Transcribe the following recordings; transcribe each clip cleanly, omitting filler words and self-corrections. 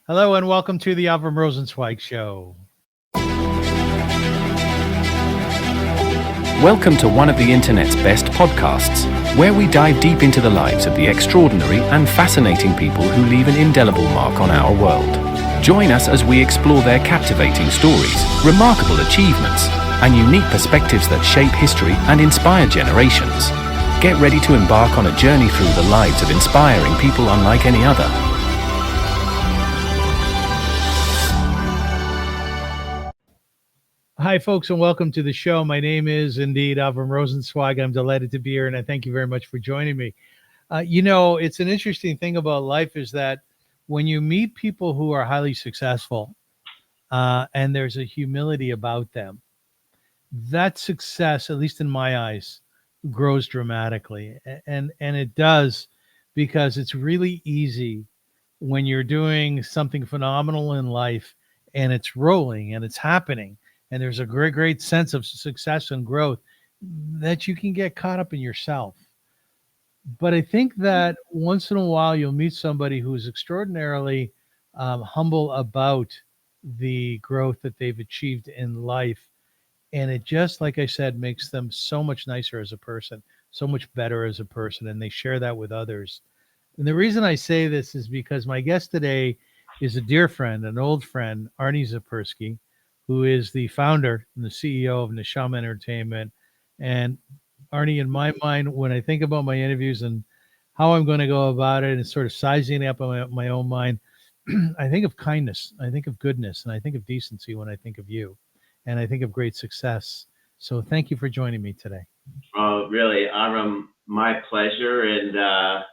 Hello and welcome to the AVRUM ROSENSWEIG show. Welcome to one of the internet's best podcasts, where we dive deep into the lives of the extraordinary and fascinating people who leave an indelible mark on our world. Join us as we explore their captivating stories, remarkable achievements, and unique perspectives that shape history and inspire generations. Get ready to embark on a journey through the lives of inspiring people unlike any other. Hi, folks, and welcome to the show. My name is indeed AVRUM ROSENSWEIG. I'm delighted to be here, and I thank you very much for joining me. It's an interesting thing about life is that when you meet people who are highly successful and there's a humility about them, that success, at least in my eyes, grows dramatically. And it does because it's really easy when you're doing something phenomenal in life and it's rolling and it's happening. And there's a great sense of success and growth that you can get caught up in yourself. But I think that once in a while you'll meet somebody who's extraordinarily humble about the growth that they've achieved in life. And it just, like I said, makes them so much nicer as a person, so much better as a person. And they share that with others. And the reason I say this is because my guest today is a dear friend, an old friend, Arnie Zipursky, who is the founder and the CEO of Neshama Entertainment. And Arnie, in my mind, when I think about my interviews and how I'm going to go about it and sort of sizing it up in my own mind, I think of kindness, I think of goodness, and I think of decency when I think of you. And I think of great success. So thank you for joining me today. Oh, really, Avram, my pleasure. And,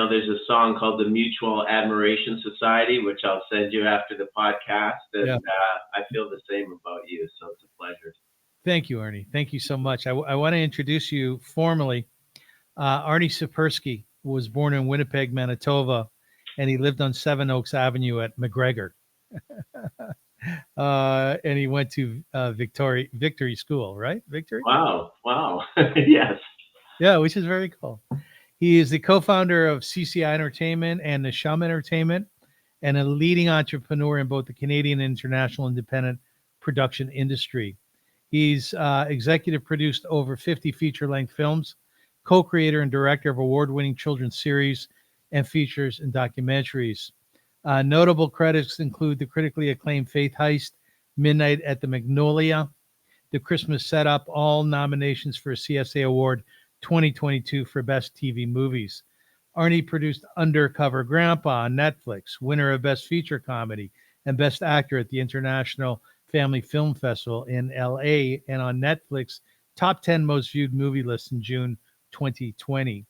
there's a song called the Mutual Admiration Society, which I'll send you after the podcast. And I feel the same about you. So it's a pleasure. Thank you, Arnie. Thank you so much. I want to introduce you formally. Arnie Zipursky was born in Winnipeg, Manitoba, and he lived on Seven Oaks Avenue at McGregor. And he went to Victory School, right? Victory? Wow. Yes. Yeah, which is very cool. He is the co-founder of CCI Entertainment and Neshama Entertainment, and a leading entrepreneur in both the Canadian and international independent production industry. He's executive produced over 50 feature-length films, co-creator and director of award-winning children's series and features and documentaries. Notable credits include the critically acclaimed Faith Heist, Midnight at the Magnolia, The Christmas Setup, all nominations for a CSA Award 2022 for Best TV Movies. Arnie produced Undercover Grandpa on Netflix, winner of Best Feature Comedy and Best Actor at the International Family Film Festival in LA, and on Netflix top 10 most viewed movie list in June 2020.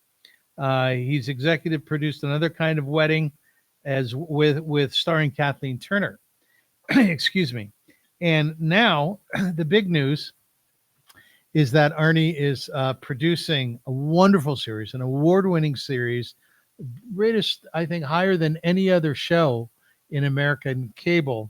He's executive produced Another Kind of Wedding as with starring Kathleen Turner. Excuse me. And now the big news is that Arnie is producing a wonderful series, an award-winning series, greatest, I think, higher than any other show in American cable,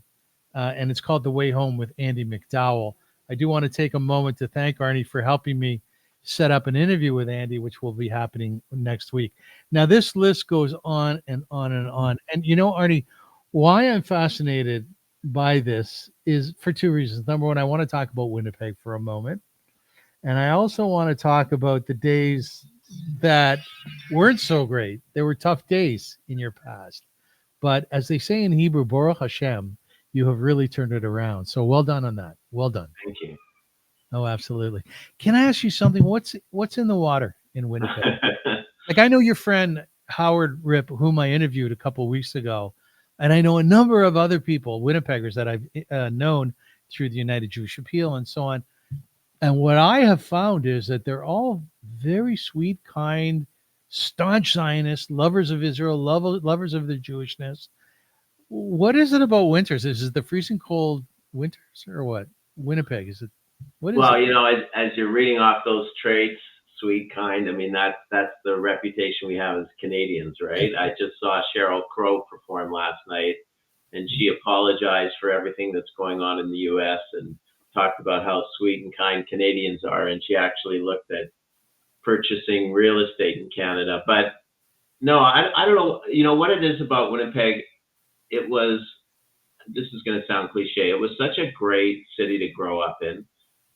and it's called The Way Home with Andie MacDowell. I do want to take a moment to thank Arnie for helping me set up an interview with Andie, which will be happening next week. Now, this list goes on and on and on. And Arnie, why I'm fascinated by this is for two reasons. Number one, I want to talk about Winnipeg for a moment. And I also want to talk about the days that weren't so great. There were tough days in your past. But as they say in Hebrew, Baruch Hashem, you have really turned it around. So well done on that. Well done. Thank you. Oh, absolutely. Can I ask you something? What's in the water in Winnipeg? Like, I know your friend Howard Rip, whom I interviewed a couple of weeks ago, and I know a number of other people, Winnipeggers, that I've known through the United Jewish Appeal and so on. And what I have found is that they're all very sweet, kind, staunch Zionists, lovers of Israel, lovers of their Jewishness. What is it about winters? Is it the freezing cold winters or what? Winnipeg, is it? What is well, it? as you're reading off those traits, sweet, kind, I mean, that's the reputation we have as Canadians, right? I just saw Sheryl Crow perform last night, and she apologized for everything that's going on in the U.S. and talked about how sweet and kind Canadians are, and she actually looked at purchasing real estate in Canada. But no, I don't know. What it is about Winnipeg, it was, this is going to sound cliche, it was such a great city to grow up in.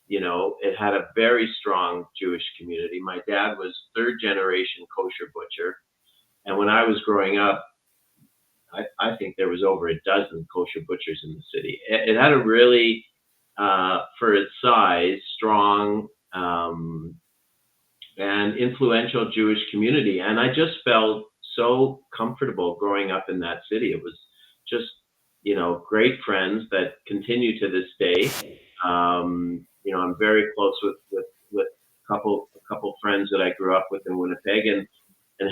You know, it had a very strong Jewish community. My dad was third generation kosher butcher. And when I was growing up, I think there was over a dozen kosher butchers in the city. It had a really, for its size, strong and influential Jewish community. And I just felt so comfortable growing up in that city. It was just, you know, great friends that continue to this day. You know, I'm very close with a couple friends that I grew up with in Winnipeg, and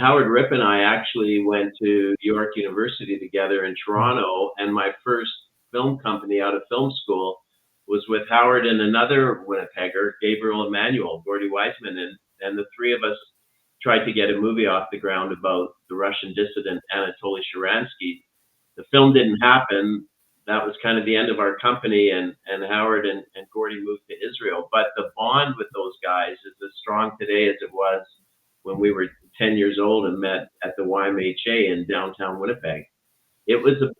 Howard Ripp and I actually went to York University together in Toronto, and my first film company out of film school was with Howard and another Winnipegger, Gabriel Emanuel, Gordy Wiseman, and the three of us tried to get a movie off the ground about the Russian dissident Anatoly Sharansky. The film didn't happen. That was kind of the end of our company, and Howard and Gordy moved to Israel. But the bond with those guys is as strong today as it was when we were 10 years old and met at the YMHA in downtown Winnipeg. It was a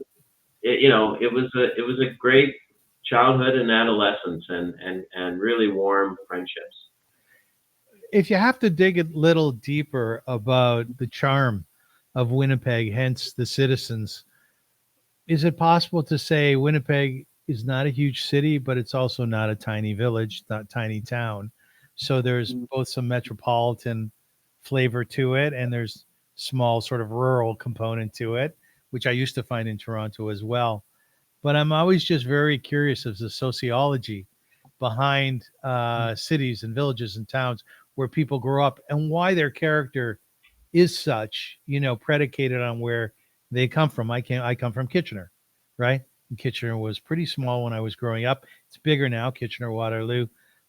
great childhood and adolescence, and really warm friendships. If you have to dig a little deeper about the charm of Winnipeg, hence the citizens, is it possible to say Winnipeg is not a huge city, but it's also not a tiny village, not a tiny town? So there's both some metropolitan flavor to it, and there's small sort of rural component to it, which I used to find in Toronto as well. But I'm always just very curious of the sociology behind cities and villages and towns where people grow up, and why their character is such, you know, predicated on where they come from. I come from Kitchener, right? And Kitchener was pretty small when I was growing up. It's bigger now, Kitchener, Waterloo.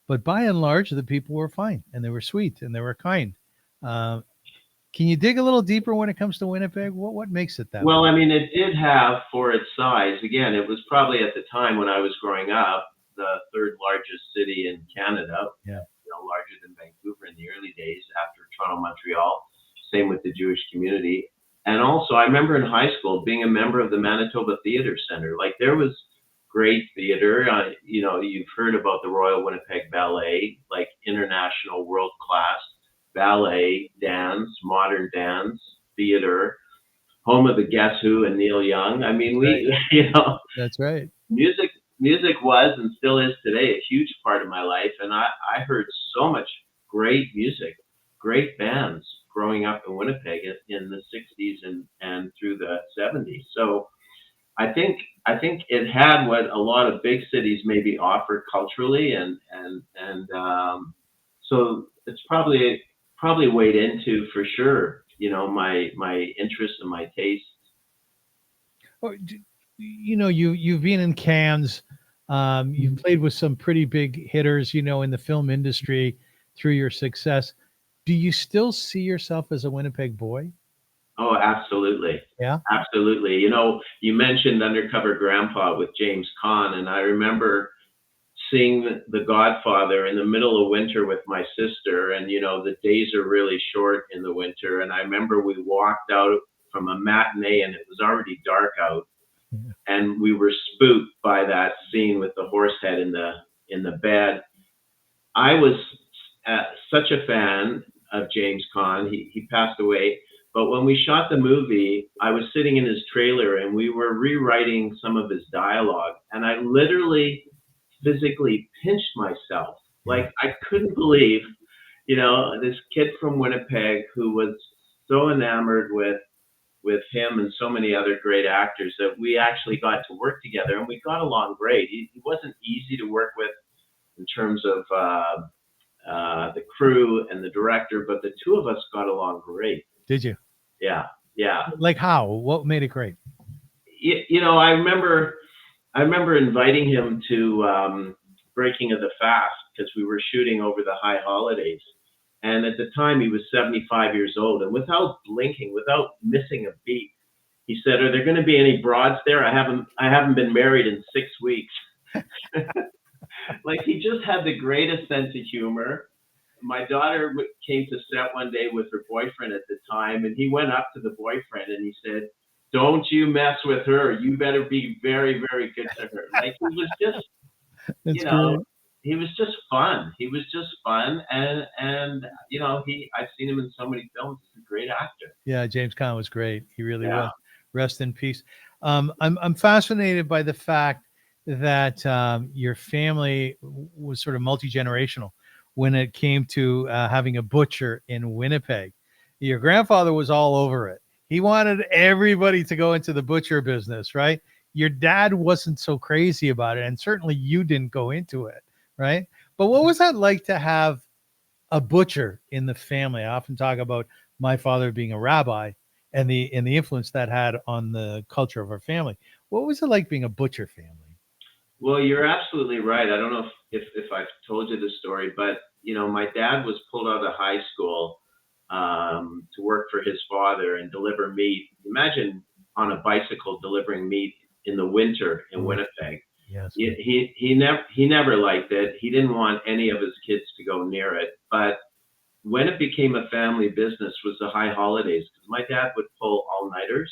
But by and large, the people were fine, and they were sweet, and they were kind. Can you dig a little deeper when it comes to Winnipeg? What makes it that way? Well, I mean, it did have, for its size, again, it was probably at the time when I was growing up, the third largest city in Canada. Yeah. You know, larger than Vancouver in the early days after Toronto, Montreal. Same with the Jewish community. And also, I remember in high school being a member of the Manitoba Theatre Center. Like, there was great theater. You know, you've heard about the Royal Winnipeg Ballet, like international world-class ballet, dance, modern dance, theater, home of the Guess Who and Neil Young. I mean, you know. That's right. Music was and still is today a huge part of my life. And I heard so much great music, great bands growing up in Winnipeg in the 60s and through the 70s. So I think it had what a lot of big cities maybe offer culturally, and so it's probably weighed into, for sure, you know, my interest and my taste. You know, you've been in Cannes, you've played with some pretty big hitters, you know, in the film industry through your success. Do you still see yourself as a Winnipeg boy? Oh, absolutely. Yeah, absolutely. You know, you mentioned Undercover Grandpa with James Caan, and I remember seeing The Godfather in the middle of winter with my sister, and you know, the days are really short in the winter, and I remember we walked out from a matinee and it was already dark out, and we were spooked by that scene with the horse head in the bed. I was such a fan of James Caan. He passed away, but when we shot the movie, I was sitting in his trailer and we were rewriting some of his dialogue, and I literally physically pinched myself. Like, I couldn't believe, you know, this kid from Winnipeg who was so enamored with him and so many other great actors that we actually got to work together, and we got along great. He wasn't easy to work with in terms of the crew and the director, but the two of us got along great. Did you? Yeah. Like how? What made it great? You know, I remember inviting him to Breaking of the Fast, because we were shooting over the high holidays. And at the time, he was 75 years old. And without blinking, without missing a beat, he said, "Are there going to be any broads there? I haven't been married in 6 weeks." Like, he just had the greatest sense of humor. My daughter came to set one day with her boyfriend at the time, and he went up to the boyfriend and he said, don't you mess with her. You better be very, very good to her. Like, he was just, That's you know, great. he was just fun. He was just fun. And, you know, I've seen him in so many films. He's a great actor. Yeah, James Caan was great. He really Yeah. was. Rest in peace. I'm fascinated by the fact that your family was sort of multi-generational when it came to having a butcher in Winnipeg. Your grandfather was all over it. He wanted everybody to go into the butcher business, right? Your dad wasn't so crazy about it, and certainly you didn't go into it, right? But what was that like to have a butcher in the family? I often talk about my father being a rabbi and the influence that had on the culture of our family. What was it like being a butcher family? Well, you're absolutely right. I don't know if I've told you this story, but, you know, my dad was pulled out of high school to work for his father and deliver meat. Imagine on a bicycle delivering meat in the winter in Winnipeg. Yes. He never liked it. He didn't want any of his kids to go near it. But when it became a family business was the high holidays, because my dad would pull all-nighters.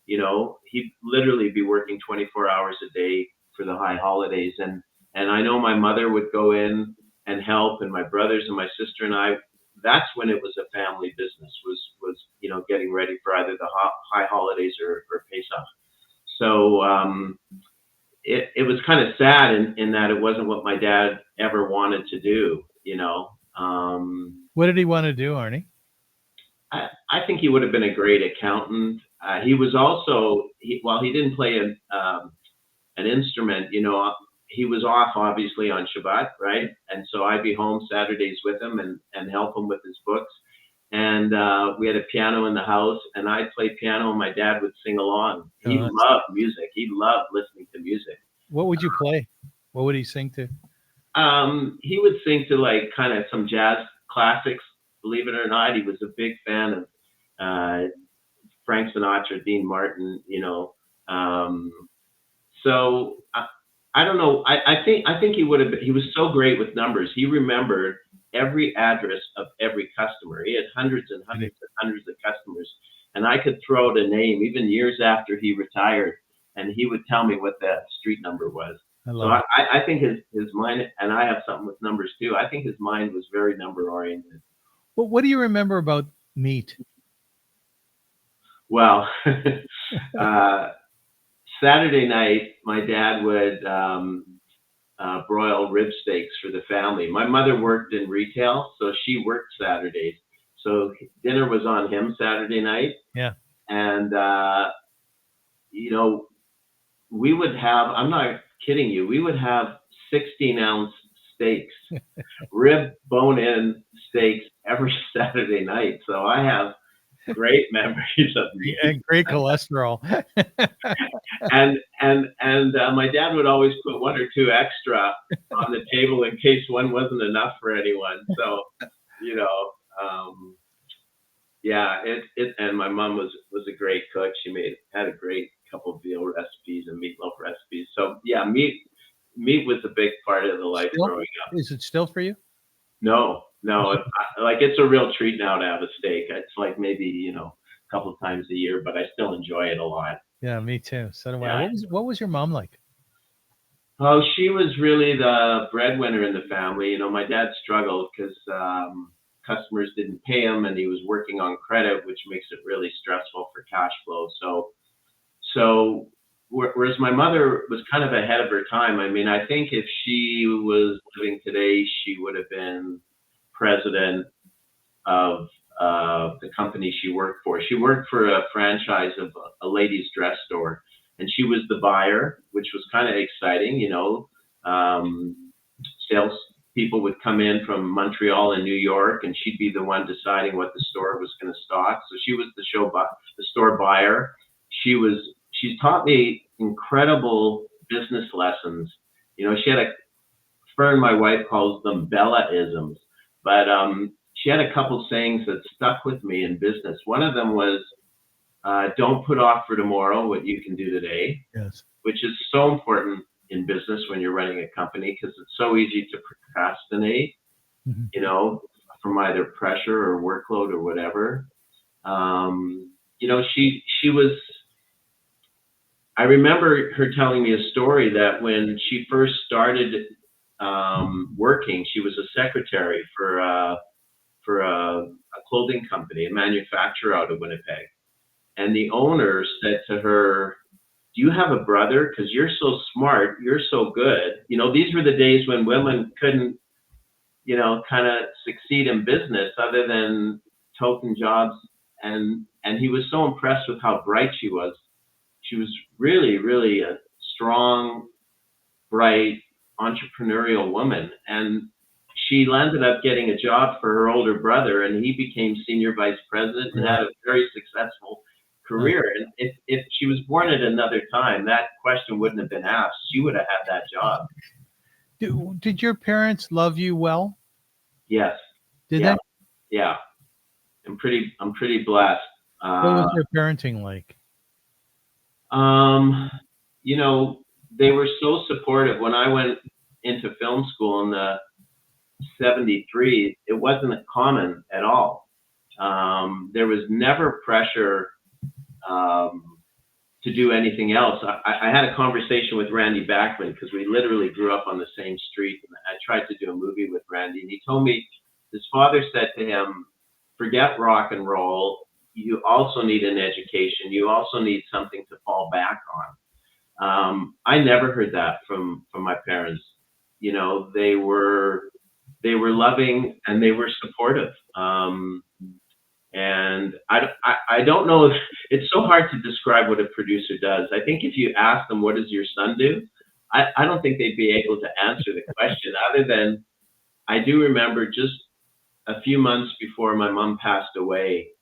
You know, he'd literally be working 24 hours a day for the high holidays. And I know my mother would go in and help, and my brothers and my sister and I. That's when it was a family business, was you know, getting ready for either the high holidays or Pesach. So it was kind of sad in that it wasn't what my dad ever wanted to do, you know. What did he want to do, Arnie? I think he would have been a great accountant. He was also, while he didn't play an instrument, you know, he was off obviously on Shabbat, right? And so I'd be home Saturdays with him and help him with his books. And we had a piano in the house, and I'd play piano, and my dad would sing along. He loved music. He loved listening to music. What would you play? What would he sing to? He would sing to like kind of some jazz classics. Believe it or not, he was a big fan of Frank Sinatra, Dean Martin, you know. So I don't know. I think he would have. He was so great with numbers. He remembered every address of every customer. He had hundreds and hundreds and hundreds of customers, and I could throw out a name even years after he retired, and he would tell me what that street number was. So I think his mind, and I have something with numbers too. I think his mind was very number oriented. Well, what do you remember about meat? Well, Saturday night, my dad would broil rib steaks for the family. My mother worked in retail, so she worked Saturdays. So dinner was on him Saturday night. Yeah. And, you know, we would have, I'm not kidding you, we would have 16-ounce steaks, rib bone-in steaks every Saturday night. So I have great memories of meat. And great cholesterol. and my dad would always put one or two extra on the table in case one wasn't enough for anyone. So, you know, yeah, and my mom was a great cook. She had a great couple of veal recipes and meatloaf recipes. So yeah, meat was a big part of the life growing up. Is it still for you? No. It's a real treat now to have a steak. It's like maybe, you know, a couple of times a year, but I still enjoy it a lot. Yeah, me too. So do I. What was your mom like? Oh, she was really the breadwinner in the family. You know, my dad struggled because customers didn't pay him, and he was working on credit, which makes it really stressful for cash flow. So whereas my mother was kind of ahead of her time. I mean, I think if she was living today, she would have been president of the company she worked for. She worked for a franchise of a ladies' dress store, and she was the buyer, which was kind of exciting. You know, sales people would come in from Montreal and New York, and she'd be the one deciding what the store was going to stock. So she was the store buyer. She's taught me incredible business lessons. You know, she had Fern, my wife, calls them Bella-isms, but she had a couple sayings that stuck with me in business. One of them was, don't put off for tomorrow what you can do today. Yes. Which is so important in business when you're running a company, because it's so easy to procrastinate, you know, from either pressure or workload or whatever. You know, she was I remember her telling me a story that when she first started working, she was a secretary for a clothing company, a manufacturer out of Winnipeg. And the owner said to her, "Do you have a brother? Because you're so smart, you're so good." These were the days when women couldn't, kind of succeed in business other than token jobs. And he was so impressed with how bright she was. She was really, really a strong, bright, entrepreneurial woman. And she landed up getting a job for her older brother, and he became senior vice president and had a very successful career. And if she was born at another time, that question wouldn't have been asked. She would have had that job. Did your parents love you well? Yes. Did Yeah. they? Yeah. I'm pretty blessed. What was their parenting like? They were so supportive. When I went into film school in the 73, it wasn't common at all. There was never pressure to do anything else. I had a conversation with Randy Bachman because we literally grew up on the same street. And I tried to do a movie with Randy, and he told me his father said to him, "Forget rock and roll. You also need an education. You also need something to fall back on." I never heard that from my parents. They were loving and they were supportive. And I don't know if it's so hard to describe what a producer does. I think if you ask them, "What does your son do?" I don't think they'd be able to answer the question, other than I do remember just a few months before my mom passed away,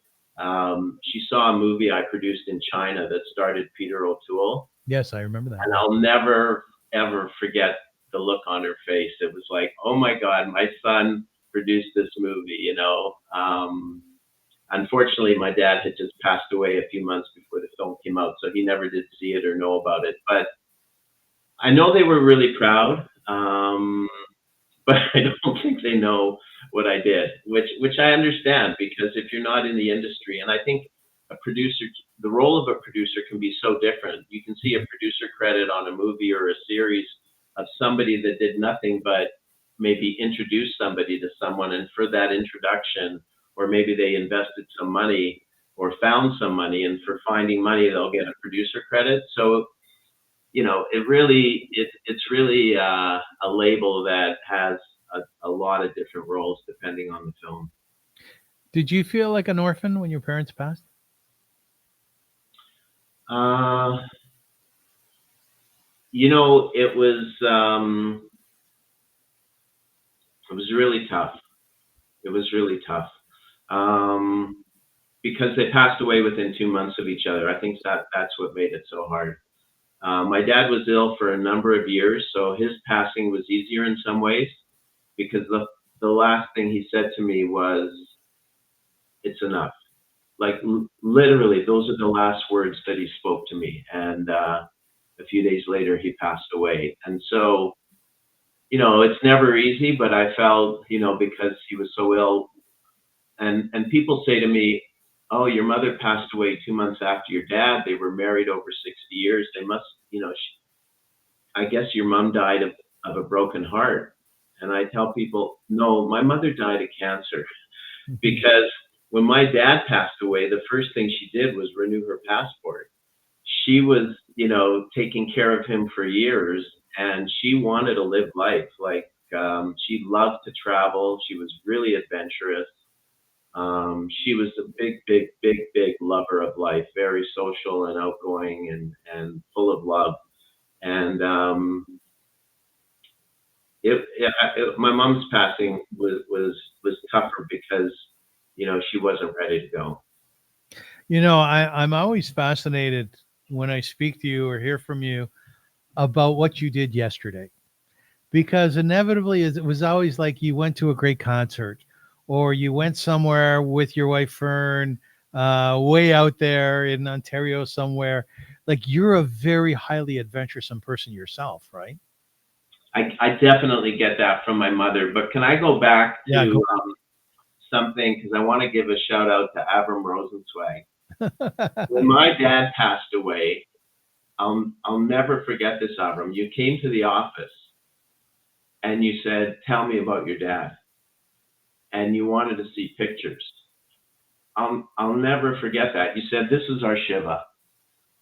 she saw a movie I produced in China that starred Peter O'Toole. Yes, I remember that. And I'll never, ever forget the look on her face. It was like, "Oh my God, my son produced this movie," Unfortunately, my dad had just passed away a few months before the film came out, so he never did see it or know about it. But I know they were really proud, but I don't think they know what I did, which I understand, because if you're not in the industry, and I think the role of a producer can be so different. You can see a producer credit on a movie or a series of somebody that did nothing but maybe introduce somebody to someone, and for that introduction, or maybe they invested some money or found some money, and for finding money, they'll get a producer credit. So, it's really a label that has a lot of different roles depending on the film. Did you feel like an orphan when your parents passed? It was really tough. It was really tough. Because they passed away within 2 months of each other. I think that's what made it so hard. My dad was ill for a number of years, so his passing was easier in some ways, because the last thing he said to me was, "It's enough." Like literally, those are the last words that he spoke to me. And a few days later, he passed away. And so, it's never easy, but I felt, because he was so ill, and people say to me, "Oh, your mother passed away 2 months after your dad. They were married over 60 years. They must, I guess your mom died of a broken heart." And I tell people, no, my mother died of cancer. Because when my dad passed away, the first thing she did was renew her passport. She was, taking care of him for years, and she wanted to live life. Like, she loved to travel. She was really adventurous. She was a big, big, big, big lover of life, very social and outgoing and full of love. And my mom's passing was tougher because, she wasn't ready to go. I'm always fascinated when I speak to you or hear from you about what you did yesterday, because inevitably it was always like you went to a great concert, or you went somewhere with your wife Fern, way out there in Ontario somewhere. Like, you're a very highly adventuresome person yourself, right? I definitely get that from my mother. But can I go back to something, because I want to give a shout out to AVRUM ROSENSWEIG. When my dad passed away, I'll never forget this, Avram. You came to the office and you said, "Tell me about your dad," and you wanted to see pictures. I'll never forget that. You said, "This is our Shiva."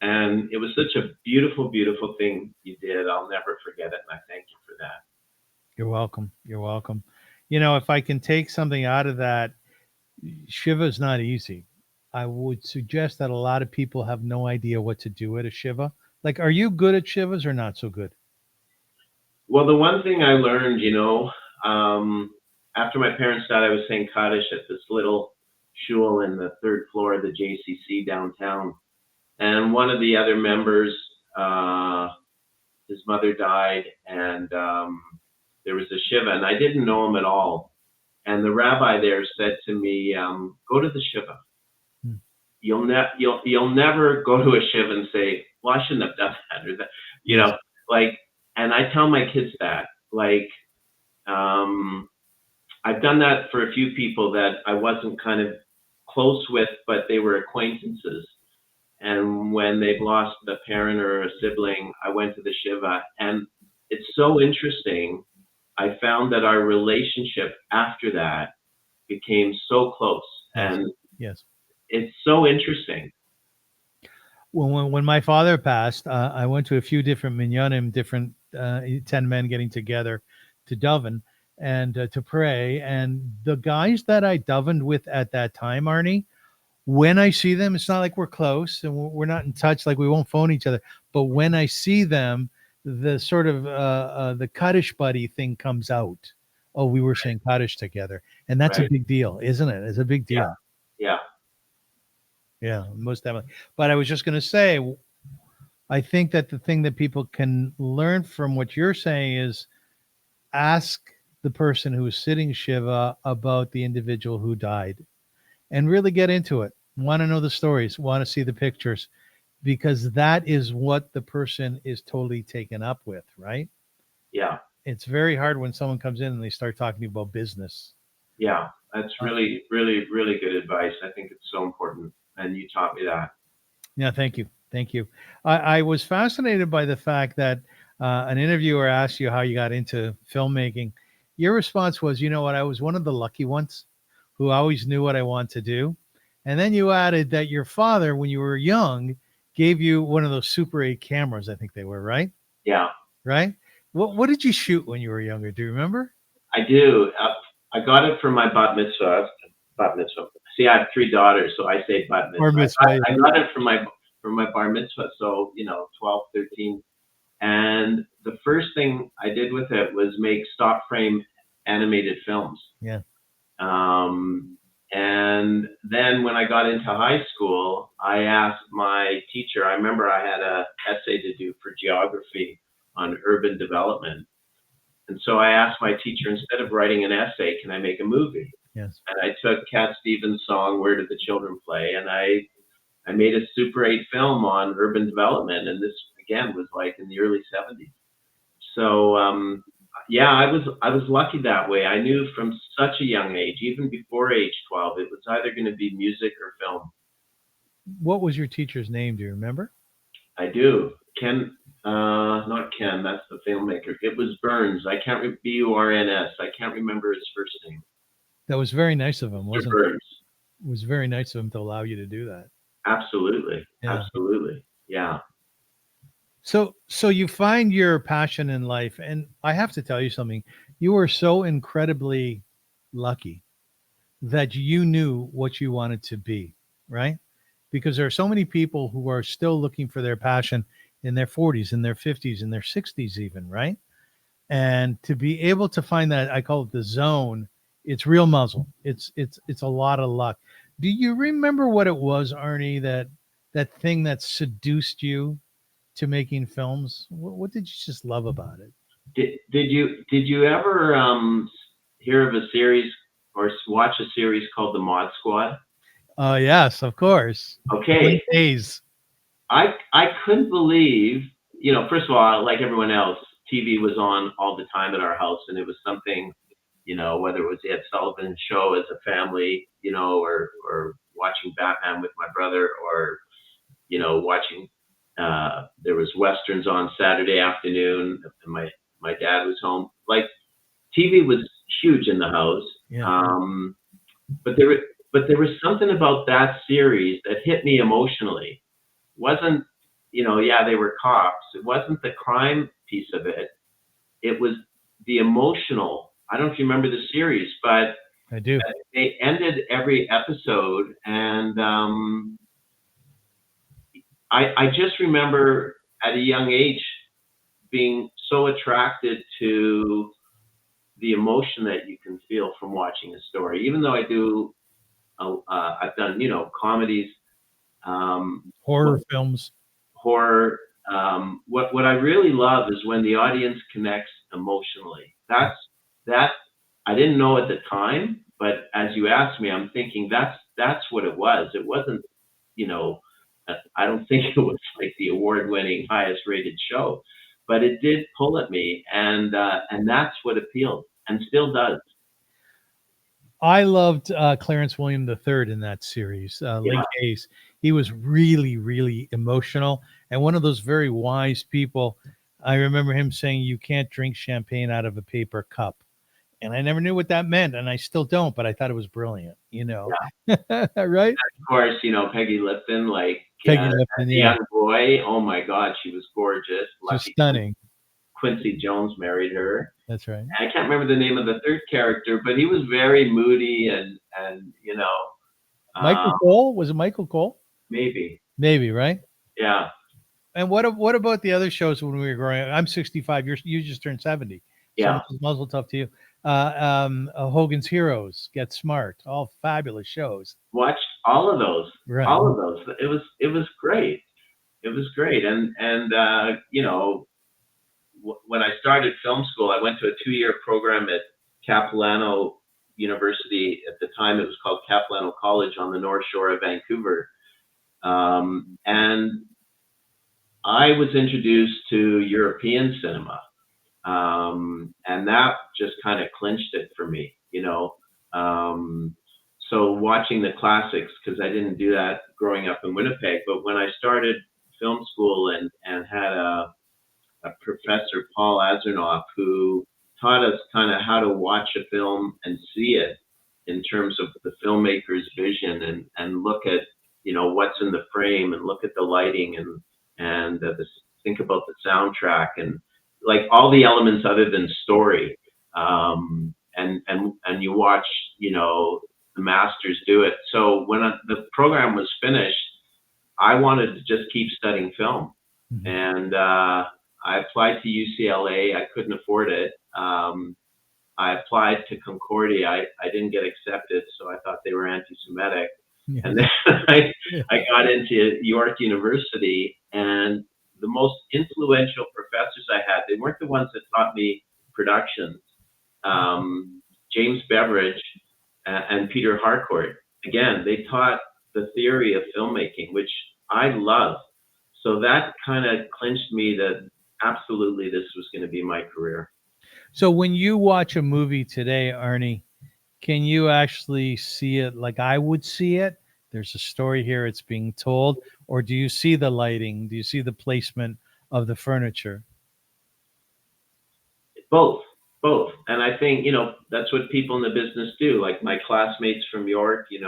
And it was such a beautiful, beautiful thing you did. I'll never forget it. And I thank you for that. You're welcome. You're welcome. You know, if I can take something out of that, Shiva is not easy. I would suggest that a lot of people have no idea what to do at a Shiva. Like, are you good at Shivas or not so good? Well, the one thing I learned, after my parents died, I was saying Kaddish at this little shul in the third floor of the JCC downtown. And one of the other members, his mother died, and there was a Shiva, and I didn't know him at all. And the rabbi there said to me, "Go to the Shiva. Hmm. You'll never go to a Shiva and say, 'Well, I shouldn't have done that,' or that, like." And I tell my kids that, like, I've done that for a few people that I wasn't kind of close with, but they were acquaintances. And when they've lost a parent or a sibling, I went to the Shiva. And it's so interesting. I found that our relationship after that became so close. And Yes. it's so interesting. When my father passed, I went to a few different minyanim, different 10 men getting together to daven and to pray. And the guys that I davened with at that time, Arnie, when I see them, it's not like we're close and we're not in touch, like we won't phone each other. But when I see them, the sort of the Kaddish buddy thing comes out. Oh, we were saying Kaddish together. And that's a Right. big deal, isn't it? It's a big deal. Yeah. Yeah, most definitely. But I was just going to say, I think that the thing that people can learn from what you're saying is ask the person who is sitting Shiva about the individual who died and really get into it. Want to know the stories, want to see the pictures, because that is what the person is totally taken up with, right? Yeah. It's very hard when someone comes in and they start talking about business. Yeah. That's really, really, really good advice. I think it's so important. And you taught me that. Yeah, thank you. Thank you. I was fascinated by the fact that an interviewer asked you how you got into filmmaking. Your response was, you know what, I was one of the lucky ones who always knew what I want to do. And then you added that your father, when you were young, gave you one of those Super 8 cameras, I think they were, right? Yeah. Right? What did you shoot when you were younger? Do you remember? I do. I got it for my bat mitzvah. See, I have 3 daughters, so I say bat mitzvah. Bar mitzvah. I got it for my bar mitzvah, so 12, 13. And the first thing I did with it was make stop frame animated films. Yeah. And then when I got into high school, I asked my teacher. I remember I had an essay to do for geography on urban development. And so I asked my teacher, instead of writing an essay, can I make a movie? Yes. And I took Cat Stevens' song, Where Did the Children Play? And I made a Super 8 film on urban development. And this, again, was like in the early 70s. So, I was lucky that way. I knew from such a young age, even before age 12, it was either going to be music or film. What was your teacher's name? Do you remember? I do. Ken, not Ken, that's the filmmaker. It was Burns. Burns. I can't remember his first name. That was very nice of him, wasn't it? Burns. It was very nice of him to allow you to do that. Absolutely. Yeah. Absolutely. Yeah. So you find your passion in life, and I have to tell you something. You were so incredibly lucky that you knew what you wanted to be, right? Because there are so many people who are still looking for their passion in their 40s, in their 50s, in their 60s even, right? And to be able to find that, I call it the zone, it's real muzzle. It's a lot of luck. Do you remember what it was, Arnie, that thing that seduced you to making films? What did you just love about it? Did you ever hear of a series or watch a series called The Mod Squad? Yes, of course. Okay. Days. I couldn't believe, first of all, like everyone else, TV was on all the time at our house, and it was something, whether it was the Ed Sullivan Show as a family, or watching Batman with my brother, or watching There was Westerns on Saturday afternoon, and my dad was home. Like, TV was huge in the house. Yeah. But there was something about that series that hit me emotionally. Wasn't, yeah, they were cops. It wasn't the crime piece of it. It was the emotional. I don't know if you remember the series, but I do. they ended every episode, and I just remember at a young age being so attracted to the emotion that you can feel from watching a story. Even though I've done, comedies, Horror films. horror. What I really love is when the audience connects emotionally. That I didn't know at the time, but as you asked me, I'm thinking that's what it was. It wasn't, I don't think it was like the award-winning, highest-rated show, but it did pull at me, and that's what appealed, and still does. I loved Clarence William III in that series. Link Ace. He was really, really emotional, and one of those very wise people. I remember him saying, "You can't drink champagne out of a paper cup," and I never knew what that meant, and I still don't. But I thought it was brilliant. Right? Of course, Peggy Lipton, like Peggy Lipton, the young boy. Oh my God, she was gorgeous. Just stunning. Quincy Jones married her. That's right. And I can't remember the name of the third character, but he was very moody and Michael Cole? Was it Michael Cole? Maybe, right? Yeah. And what about the other shows when we were growing up? I'm 65. You just turned 70. Yeah. So muzzle tough to you. Hogan's Heroes, Get Smart, all fabulous shows. Watched all of those. Right. All of those. It was great. It was great. And when I started film school, I went to a 2-year program at Capilano University. At the time, it was called Capilano College on the North Shore of Vancouver. And I was introduced to European cinema. And that just kind of clinched it for me, So watching the classics, because I didn't do that growing up in Winnipeg, but when I started film school and had a professor, Paul Azernoff, who taught us kind of how to watch a film and see it in terms of the filmmaker's vision and look at, what's in the frame and look at the lighting and think about the soundtrack and like all the elements other than story. And you watch, the masters do it. So when the program was finished, I wanted to just keep studying film. Mm-hmm. And I applied to UCLA. I couldn't afford it. I applied to Concordia. I didn't get accepted, so I thought they were anti-Semitic. Yeah. And then I got into York University, and the most influential professors I had, they weren't the ones that taught me productions. James Beveridge and Peter Harcourt, again, they taught the theory of filmmaking, which I love. So that kind of clinched me that absolutely this was going to be my career. So when you watch a movie today, Arnie, can you actually see it like I would see it? There's a story here, it's being told. Or do you see the lighting? Do you see the placement of the furniture? Both. And I think, that's what people in the business do. Like my classmates from York, we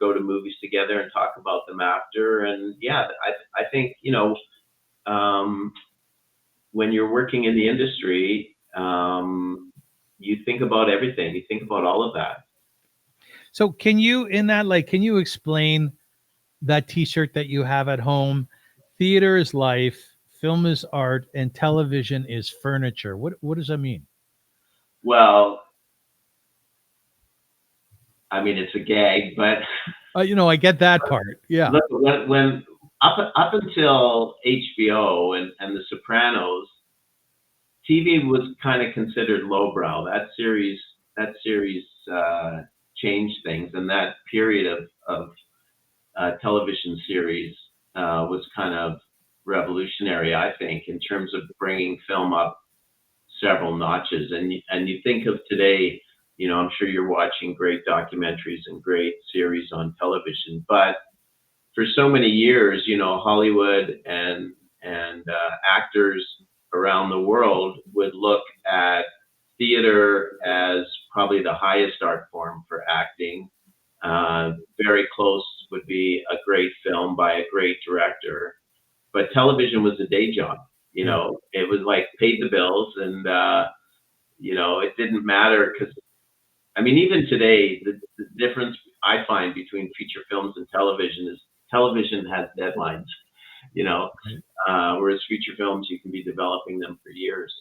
go to movies together and talk about them after. And yeah, I think, when you're working in the industry, you think about everything. You think about all of that. So can you explain that T-shirt that you have at home? Theater is life, film is art, and television is furniture. What does that mean? Well, I mean, it's a gag, but I get that part. Yeah. Look, when up until HBO and The Sopranos, TV was kind of considered lowbrow. That series changed things, and that period of television series was kind of revolutionary, I think, in terms of bringing film up several notches. And you think of today, I'm sure you're watching great documentaries and great series on television, but for so many years, Hollywood and actors around the world would look at theater as probably the highest art form for acting. Very close would be a great film by a great director, but television was a day job. It was like paid the bills, and it didn't matter because, even today, the difference I find between feature films and television is television has deadlines, whereas feature films, you can be developing them for years.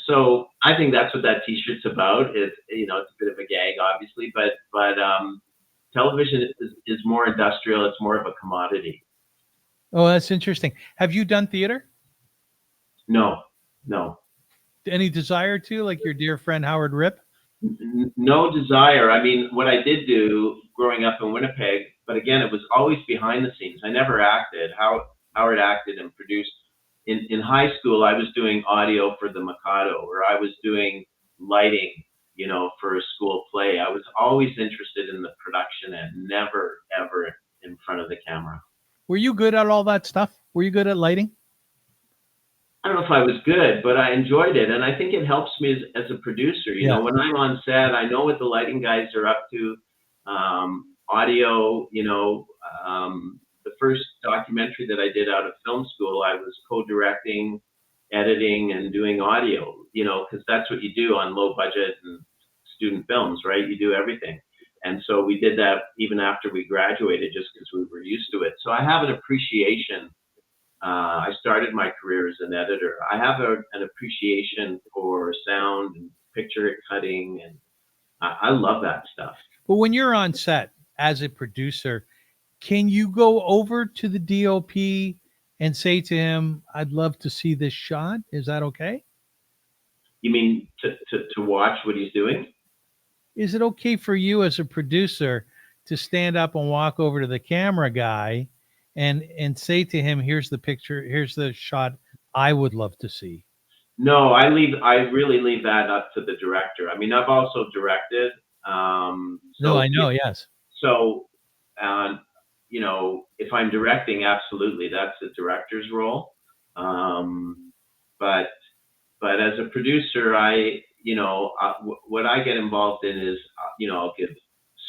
So I think that's what that T-shirt's about. It's a bit of a gag, obviously, but television is more industrial. It's more of a commodity. Oh, that's interesting. Have you done theater? No. Any desire to, like your dear friend Howard Rip? No desire. What I did do growing up in Winnipeg, but again, it was always behind the scenes. I never acted. Howard acted and produced. In high school, I was doing audio for the Mikado, or I was doing lighting, for a school play. I was always interested in the production and never, ever in front of the camera. Were you good at all that stuff? Were you good at lighting? I don't know if I was good, but I enjoyed it. And I think it helps me as a producer. When I'm on set, I know what the lighting guys are up to. Audio, the first documentary that I did out of film school, I was co-directing, editing, and doing audio, because that's what you do on low budget and student films, right? You do everything. And so we did that even after we graduated, just because we were used to it. So I have an appreciation. I started my career as an editor. I have an appreciation for sound and picture cutting, and I love that stuff. But when you're on set as a producer, can you go over to the DOP and say to him, I'd love to see this shot? Is that okay? You mean to watch what he's doing? Is it okay for you as a producer to stand up and walk over to the camera guy and say to him, here's the picture, here's the shot I would love to see? No, I really leave that up to the director. I've also directed. No, I know, yes. So, if I'm directing, absolutely, that's the director's role. But as a producer, what I get involved in is, I'll give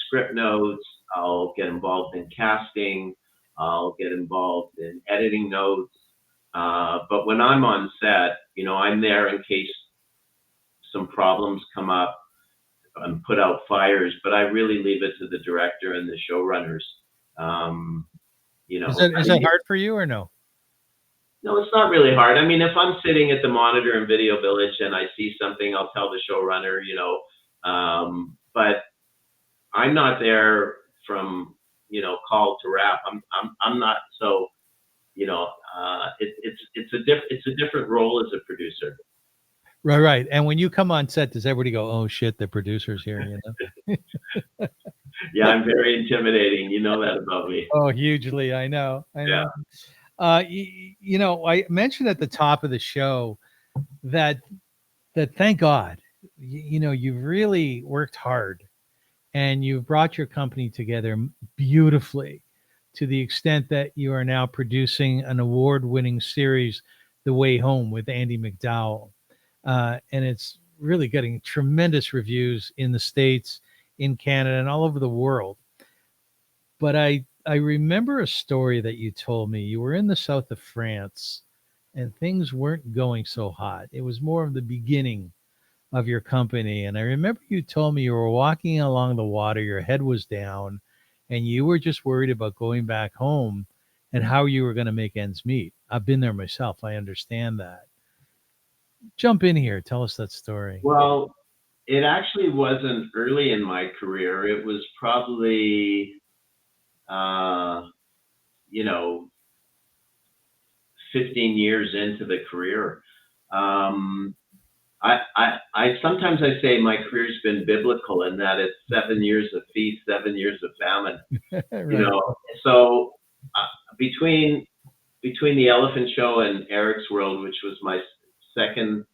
script notes, I'll get involved in casting, I'll get involved in editing notes. But when I'm on set, I'm there in case some problems come up and put out fires, but I really leave it to the director and the showrunners. Is that hard for you or no? No, it's not really hard. If I'm sitting at the monitor in Video Village and I see something, I'll tell the showrunner, but I'm not there from, call to wrap. I'm not. So, it's a different role as a producer. Right. And when you come on set, does everybody go, oh shit, the producer's here, Yeah, I'm very intimidating. You know that about me. Oh, hugely. I know. Yeah. I mentioned at the top of the show that thank God, you've really worked hard and you've brought your company together beautifully to the extent that you are now producing an award-winning series, The Way Home, with Andie MacDowell. And it's really getting tremendous reviews in the States, in Canada, and all over the world. But I remember a story that you told me. You were in the south of France and things weren't going so hot. It was more of the beginning of your company. And I remember you told me you were walking along the water, your head was down, and you were just worried about going back home and how you were going to make ends meet. I've been there myself. I understand that. Jump in here. Tell us that story. Well, it actually wasn't early in my career. It was probably, 15 years into the career. I sometimes I say my career's been biblical in that it's 7 years of feast, 7 years of famine. Right. So between the Elephant Show and Eric's World, which was my second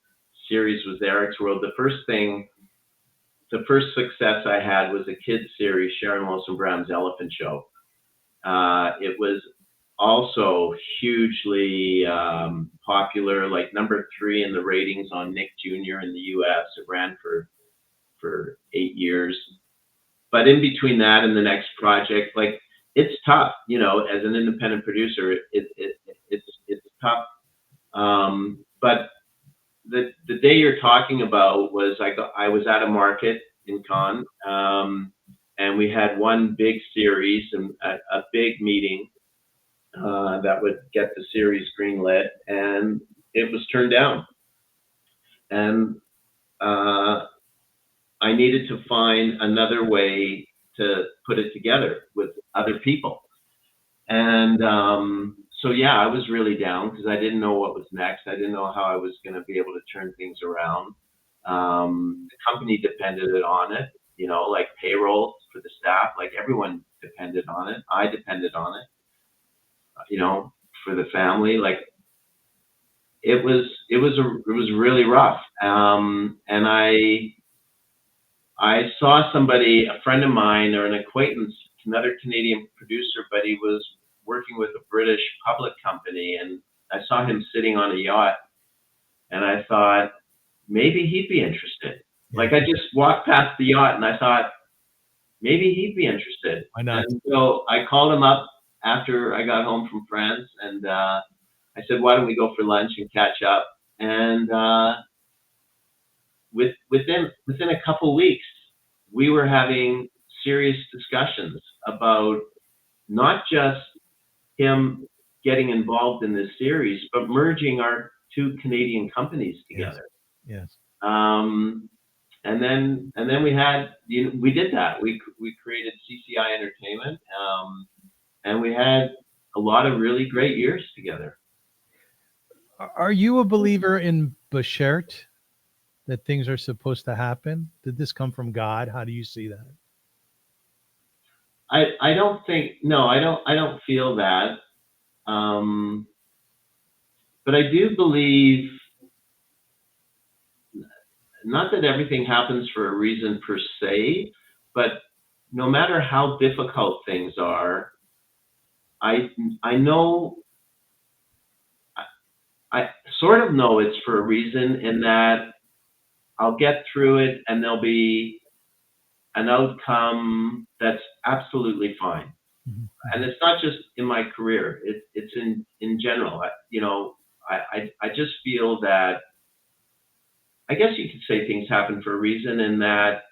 series, was Eric's World. The first success I had was a kids series, Sharon Wilson Brown's Elephant Show. It was also hugely popular, like number 3 in the ratings on Nick Jr. in the U.S. It ran for 8 years. But in between that and the next project, like, it's tough, you know, as an independent producer, it's tough. But the day you're talking about was I was at a market in Cannes, and we had one big series and a big meeting that would get the series greenlit, and it was turned down. And I needed to find another way to put it together with other people. And so, yeah, I was really down because I didn't know what was next. I didn't know how I was going to be able to turn things around. The company depended on it, you know, like payroll for the staff, like everyone depended on it. I depended on it, you know, for the family. Like, it was really rough. And I saw somebody, a friend of mine or an acquaintance, another Canadian producer, but he was working with a British public company, and I saw him sitting on a yacht, and I thought maybe he'd be interested. Like, I just walked past the yacht and I thought maybe he'd be interested. Why not? And so I called him up after I got home from France, and I said, why don't we go for lunch and catch up? And within a couple weeks, we were having serious discussions about not just him getting involved in this series, but merging our 2 Canadian companies together. Yes. And then we had, you know, we did that. We created CCI Entertainment, and we had a lot of really great years together. Are you a believer in Beshert, that things are supposed to happen? Did this come from God? How do you see that? I don't think, no, I don't feel that. But I do believe, not that everything happens for a reason per se, but no matter how difficult things are, I know, I sort of know it's for a reason, in that I'll get through it and there'll be an outcome that's absolutely fine. Mm-hmm. And it's not just in my career, it's in general. I just feel that, I guess you could say things happen for a reason, in that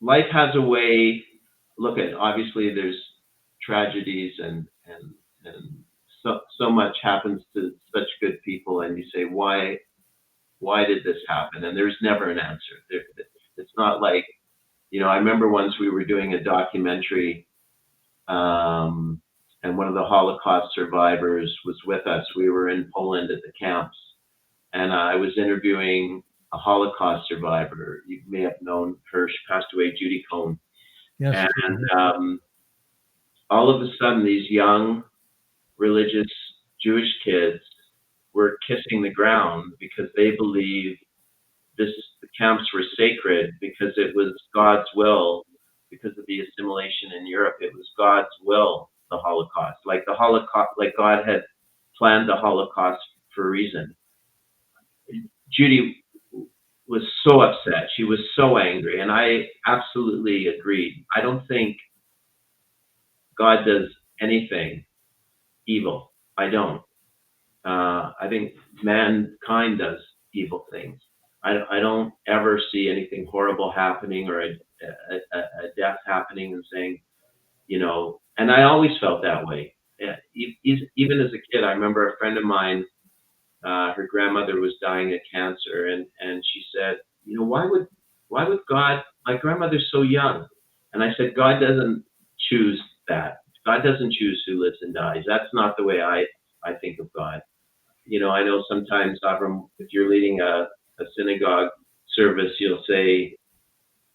life has a way. Look at, obviously there's tragedies and so much happens to such good people, and you say, why did this happen? And there's never an answer. It's not like, you know, I remember once we were doing a documentary, and one of the Holocaust survivors was with us. We were in Poland at the camps, and I was interviewing a Holocaust survivor. You may have known her. She passed away, Judy Cohn. Yes. And all of a sudden, these young religious Jewish kids were kissing the ground because they believed the camps were sacred, because it was God's will, because of the assimilation in Europe. It was God's will, the Holocaust. Like the Holocaust, like God had planned the Holocaust for a reason. Judy was so upset. She was so angry. And I absolutely agreed. I don't think God does anything evil. I don't. I think mankind does evil things. I don't ever see anything horrible happening, or a death happening and saying, you know, and I always felt that way. Yeah, even as a kid, I remember a friend of mine, her grandmother was dying of cancer, and she said, you know, why would God, my grandmother's so young. And I said, God doesn't choose that. God doesn't choose who lives and dies. That's not the way I think of God. You know, I know sometimes, AVRUM, if you're leading a synagogue service, you'll say,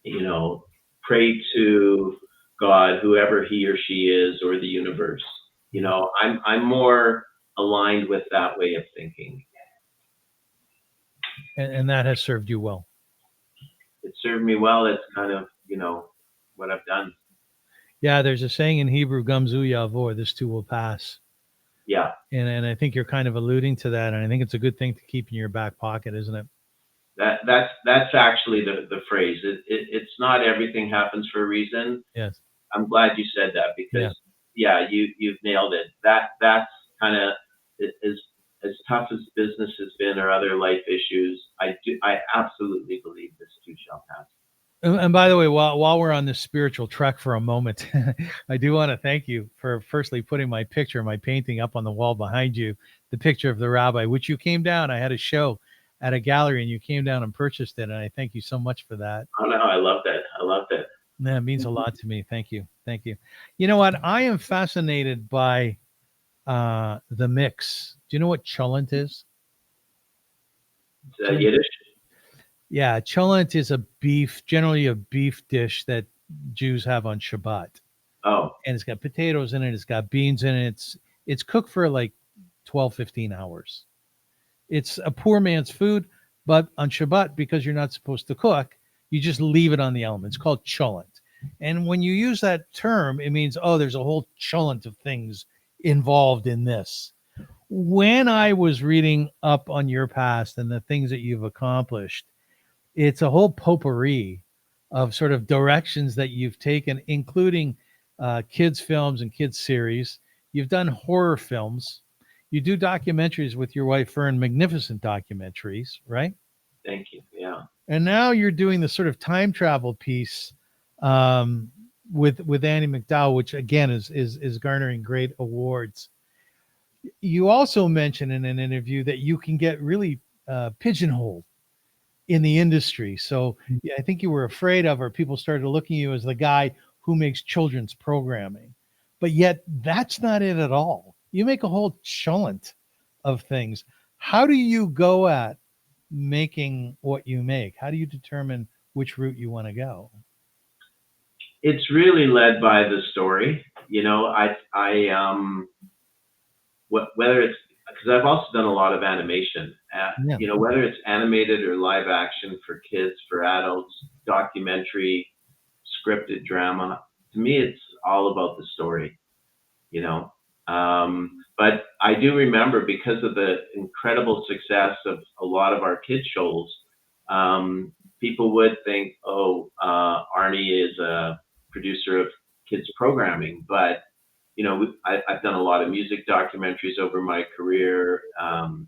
you know, pray to God, whoever he or she is, or the universe. You know, I'm more aligned with that way of thinking. And that has served you well. It served me well. It's kind of, you know, what I've done. Yeah, there's a saying in Hebrew, "Gamzu yavor," this too will pass. Yeah, And I think you're kind of alluding to that, and I think it's a good thing to keep in your back pocket, isn't it? that's actually the phrase. It's not everything happens for a reason. Yes. I'm glad you said that Yeah. because you've nailed it. That's kind of as tough as business has been or other life issues. I absolutely believe this too shall pass. And by the way, while we're on this spiritual trek for a moment, I do want to thank you for firstly putting my picture, my painting up on the wall behind you, the picture of the rabbi, which you came down. I had a show at a gallery and you came down and purchased it. And I thank you so much for that. Oh no, I love that. I love that. That means a lot to me. Thank you. Thank you. You know what? I am fascinated by the mix. Do you know what cholent is? Yiddish. Yeah, cholent is a beef, generally a beef dish that Jews have on Shabbat. Oh, And it's got potatoes in it, it's got beans in it. It's cooked for like 12, 15 hours. It's a poor man's food, but on Shabbat, because you're not supposed to cook, you just leave it on the element. It's called cholent. And when you use that term, it means, oh, there's a whole cholent of things involved in this. When I was reading up on your past and the things that you've accomplished, it's a whole potpourri of sort of directions that you've taken, including kids' films and kids' series. You've done horror films. You do documentaries with your wife, Fern, magnificent documentaries, right? thank you. Yeah. And now you're doing the sort of time travel piece um, with Andie MacDowell, which again is garnering great awards. You also mentioned in an interview that you can get really pigeonholed in the industry. So yeah, I think you were afraid of, or people started looking at you as the guy who makes children's programming. But yet that's not it at all. You make a whole cholent of things. How do you go at making what you make? How do you determine which route you want to go? It's really led by the story. Whether it's because I've also done a lot of animation. Yeah. Whether it's animated or live action for kids, for adults, documentary, scripted drama. To me, it's all about the story. You know, but I do remember because of the incredible success of a lot of our kids shows, people would think, oh, Arnie is a producer of kids programming, but I've done a lot of music documentaries over my career, and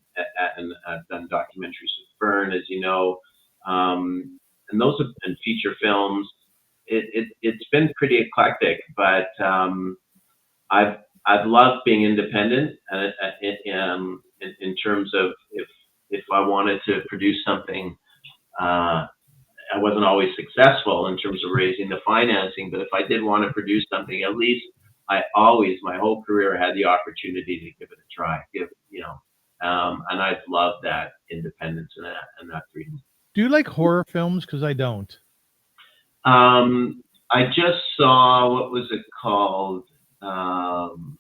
I've done documentaries with Fern, as you know, and those have been feature films. It's been pretty eclectic, but I've loved being independent, in terms of if I wanted to produce something. I wasn't always successful in terms of raising the financing, but if I did want to produce something, at least I always, my whole career, had the opportunity to give it a try. And I've loved that independence and that freedom. Do you like horror films? Because I don't. I just saw, what was it called? I'm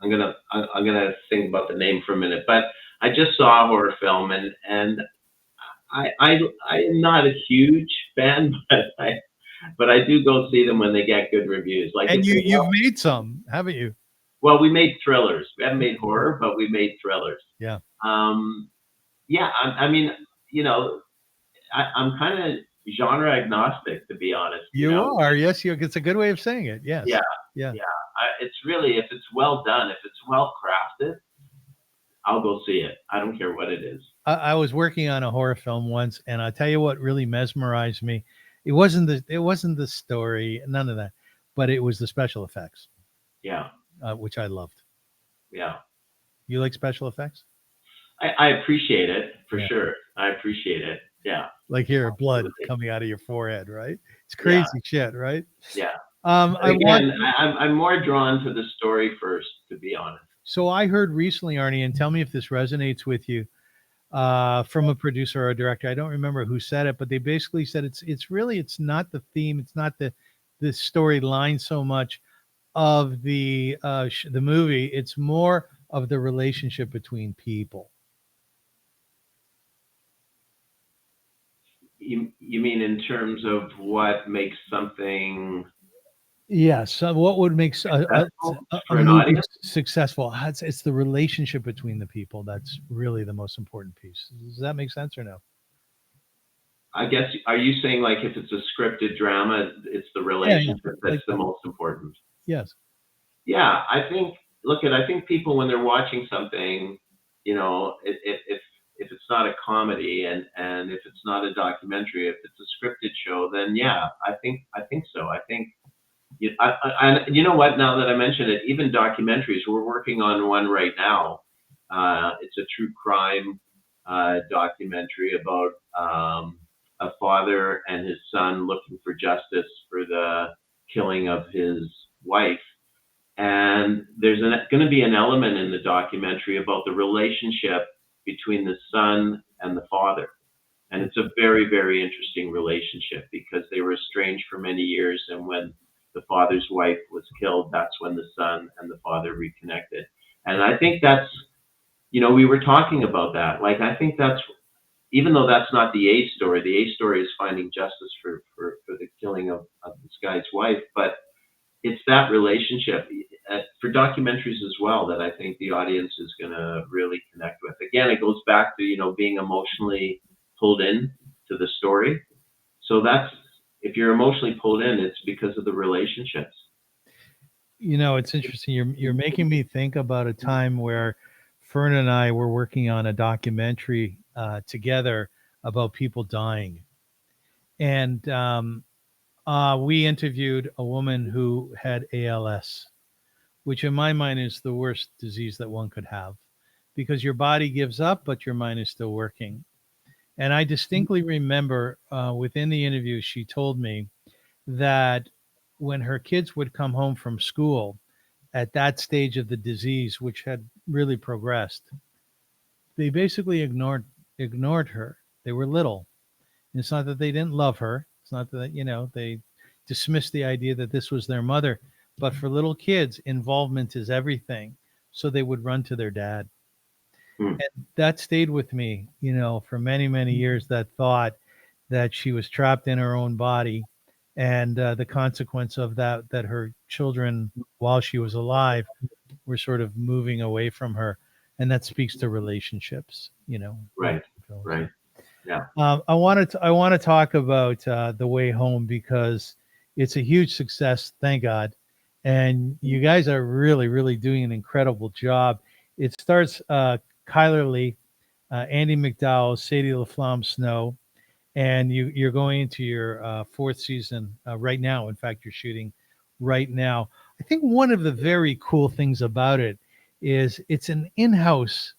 gonna think about the name for a minute, but I just saw a horror film, and I am not a huge fan, but I do go see them when they get good reviews. Like, And you've made some, haven't you? well, we made thrillers. We haven't made horror, but we made thrillers. Yeah. Yeah. I mean, I'm kind of genre agnostic, to be honest. You are. Yes, it's a good way of saying it. Yes. Yeah. Yeah. Yeah. It's really, if it's well done, if it's well crafted, I'll go see it. I don't care what it is. I was working on a horror film once, and I'll tell you what really mesmerized me. It wasn't the story, none of that, but it was the special effects. Yeah. Which I loved. Yeah. You like special effects? I appreciate it for sure. I appreciate it. Yeah. Like here, blood coming out of your forehead, right? It's crazy shit, right? Yeah. I'm more drawn to the story first, to be honest. So I heard recently, Arnie, and tell me if this resonates with you, from a producer or a director. I don't remember who said it, but they basically said it's not the theme, it's not the storyline so much of the movie. It's more of the relationship between people. You mean in terms of what makes something Yes. So what would make successful a for an movie audience? successful? It's the relationship between the people that's really the most important piece. Does that make sense or no? I guess, are you saying like if it's a scripted drama, it's the Yeah, yeah. relationship that's Like the that. most important? Yes. Yeah, I think people when they're watching something, if it's not a comedy and if it's not a documentary, if it's a scripted show, then yeah, I think so. I think you know what? Now that I mention it, even documentaries, we're working on one right now. It's a true crime documentary about a father and his son looking for justice for the killing of his wife. And there's going to be an element in the documentary about the relationship between the son and the father. And it's a very, very interesting relationship because they were estranged for many years. And when the father's wife was killed, that's when the son and the father reconnected. And I think that's, we were talking about that. Like, I think that's, even though that's not the A story is finding justice for the killing of this guy's wife. But it's that relationship for documentaries as well that I think the audience is going to really connect with. Again, it goes back to, being emotionally pulled in to the story. So that's, if you're emotionally pulled in, it's because of the relationships. It's interesting. You're making me think about a time where Fern and I were working on a documentary together about people dying, and we interviewed a woman who had ALS, which in my mind is the worst disease that one could have, because your body gives up, but your mind is still working. And I distinctly remember within the interview, she told me that when her kids would come home from school at that stage of the disease, which had really progressed, they basically ignored her. They were little. And it's not that they didn't love her. It's not that, they dismissed the idea that this was their mother. But for little kids, involvement is everything. So they would run to their dad. Hmm. And that stayed with me, for many, many years, that thought that she was trapped in her own body, and the consequence of that her children, while she was alive, were sort of moving away from her. And that speaks to relationships, Right. Right. Yeah. I want to talk about The Way Home, because it's a huge success, thank God, and you guys are really, really doing an incredible job. It stars Kyler Lee, Andie MacDowell, Sadie LaFlamme Snow, and you're going into your fourth season right now. In fact, you're shooting right now. I think one of the very cool things about it is it's an in-house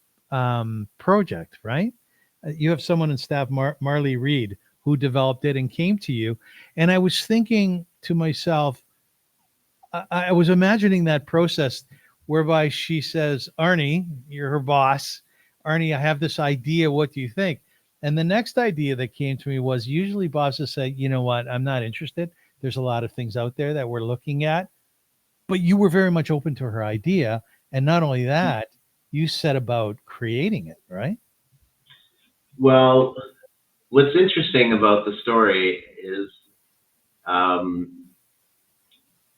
project, right? You have someone in staff, Marley Reed, who developed it and came to you. And I was thinking to myself, I was imagining that process whereby she says, Arnie, you're her boss. Arnie, I have this idea. What do you think? And the next idea that came to me was, usually bosses say, you know what, I'm not interested. There's a lot of things out there that we're looking at. But you were very much open to her idea. And not only that, you set about creating it, right? Well, what's interesting about the story is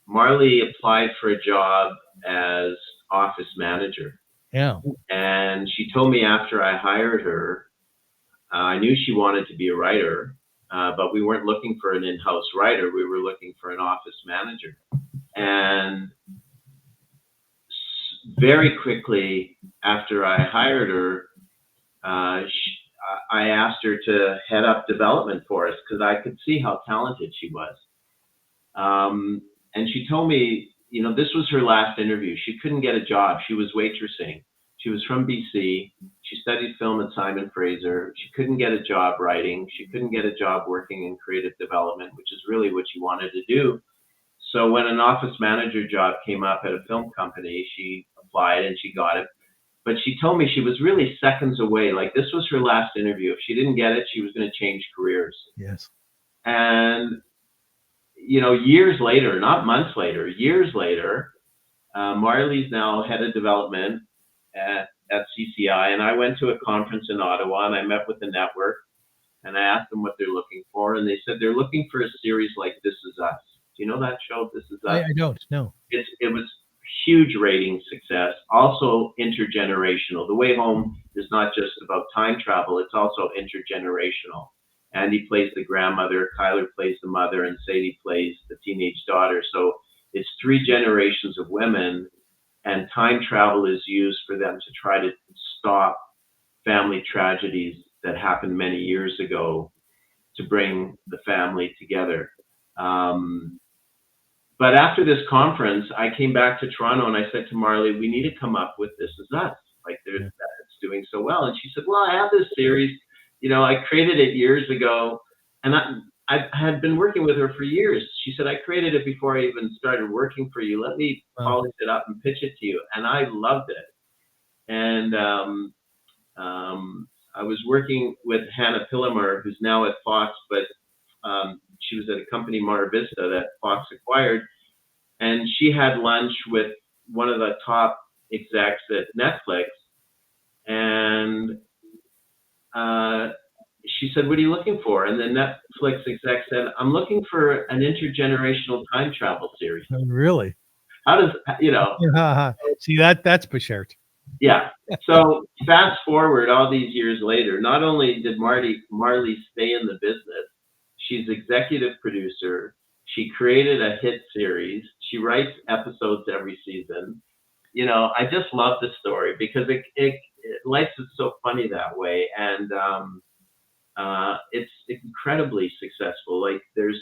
Marley applied for a job as office manager. Yeah. And she told me after I hired her, I knew she wanted to be a writer, but we weren't looking for an in-house writer. We were looking for an office manager. And very quickly after I hired her, I asked her to head up development for us because I could see how talented she was. And she told me, this was her last interview. She couldn't get a job. She was waitressing. She was from BC. She studied film at Simon Fraser. She couldn't get a job writing. She couldn't get a job working in creative development, which is really what she wanted to do. So when an office manager job came up at a film company, she applied and she got it. But she told me she was really seconds away. Like, this was her last interview. If she didn't get it, she was going to change careers. Yes. And, years later, not months later, years later, Marley's now head of development at CCI. And I went to a conference in Ottawa and I met with the network. and I asked them what they're looking for, and they said they're looking for a series like This Is Us. Do you know that show, This Is Us? I don't know. It was huge rating success, also intergenerational. The Way Home is not just about time travel, it's also intergenerational. Andie plays the grandmother, Kyler plays the mother, and Sadie plays the teenage daughter. So it's 3 generations of women, and time travel is used for them to try to stop family tragedies that happened many years ago to bring the family together. But after this conference, I came back to Toronto and I said to Marley, we need to come up with This Is Us. Like, it's doing so well. And she said, well, I have this series. You know, I created it years ago. And I had been working with her for years. She said, I created it before I even started working for you. Let me polish it up and pitch it to you. And I loved it. And I was working with Hannah Pillamar, who's now at Fox, but she was at a company, Mar Vista, that Fox acquired. And she had lunch with one of the top execs at Netflix. And she said, what are you looking for? And the Netflix exec said, I'm looking for an intergenerational time travel series. Oh, really? How does, you know? See, that's Bashert. Yeah. So fast forward all these years later, not only did Marley stay in the business, she's executive producer. She created a hit series. She writes episodes every season. You know, I just love the story because life is so funny that way. And it's incredibly successful. Like there's,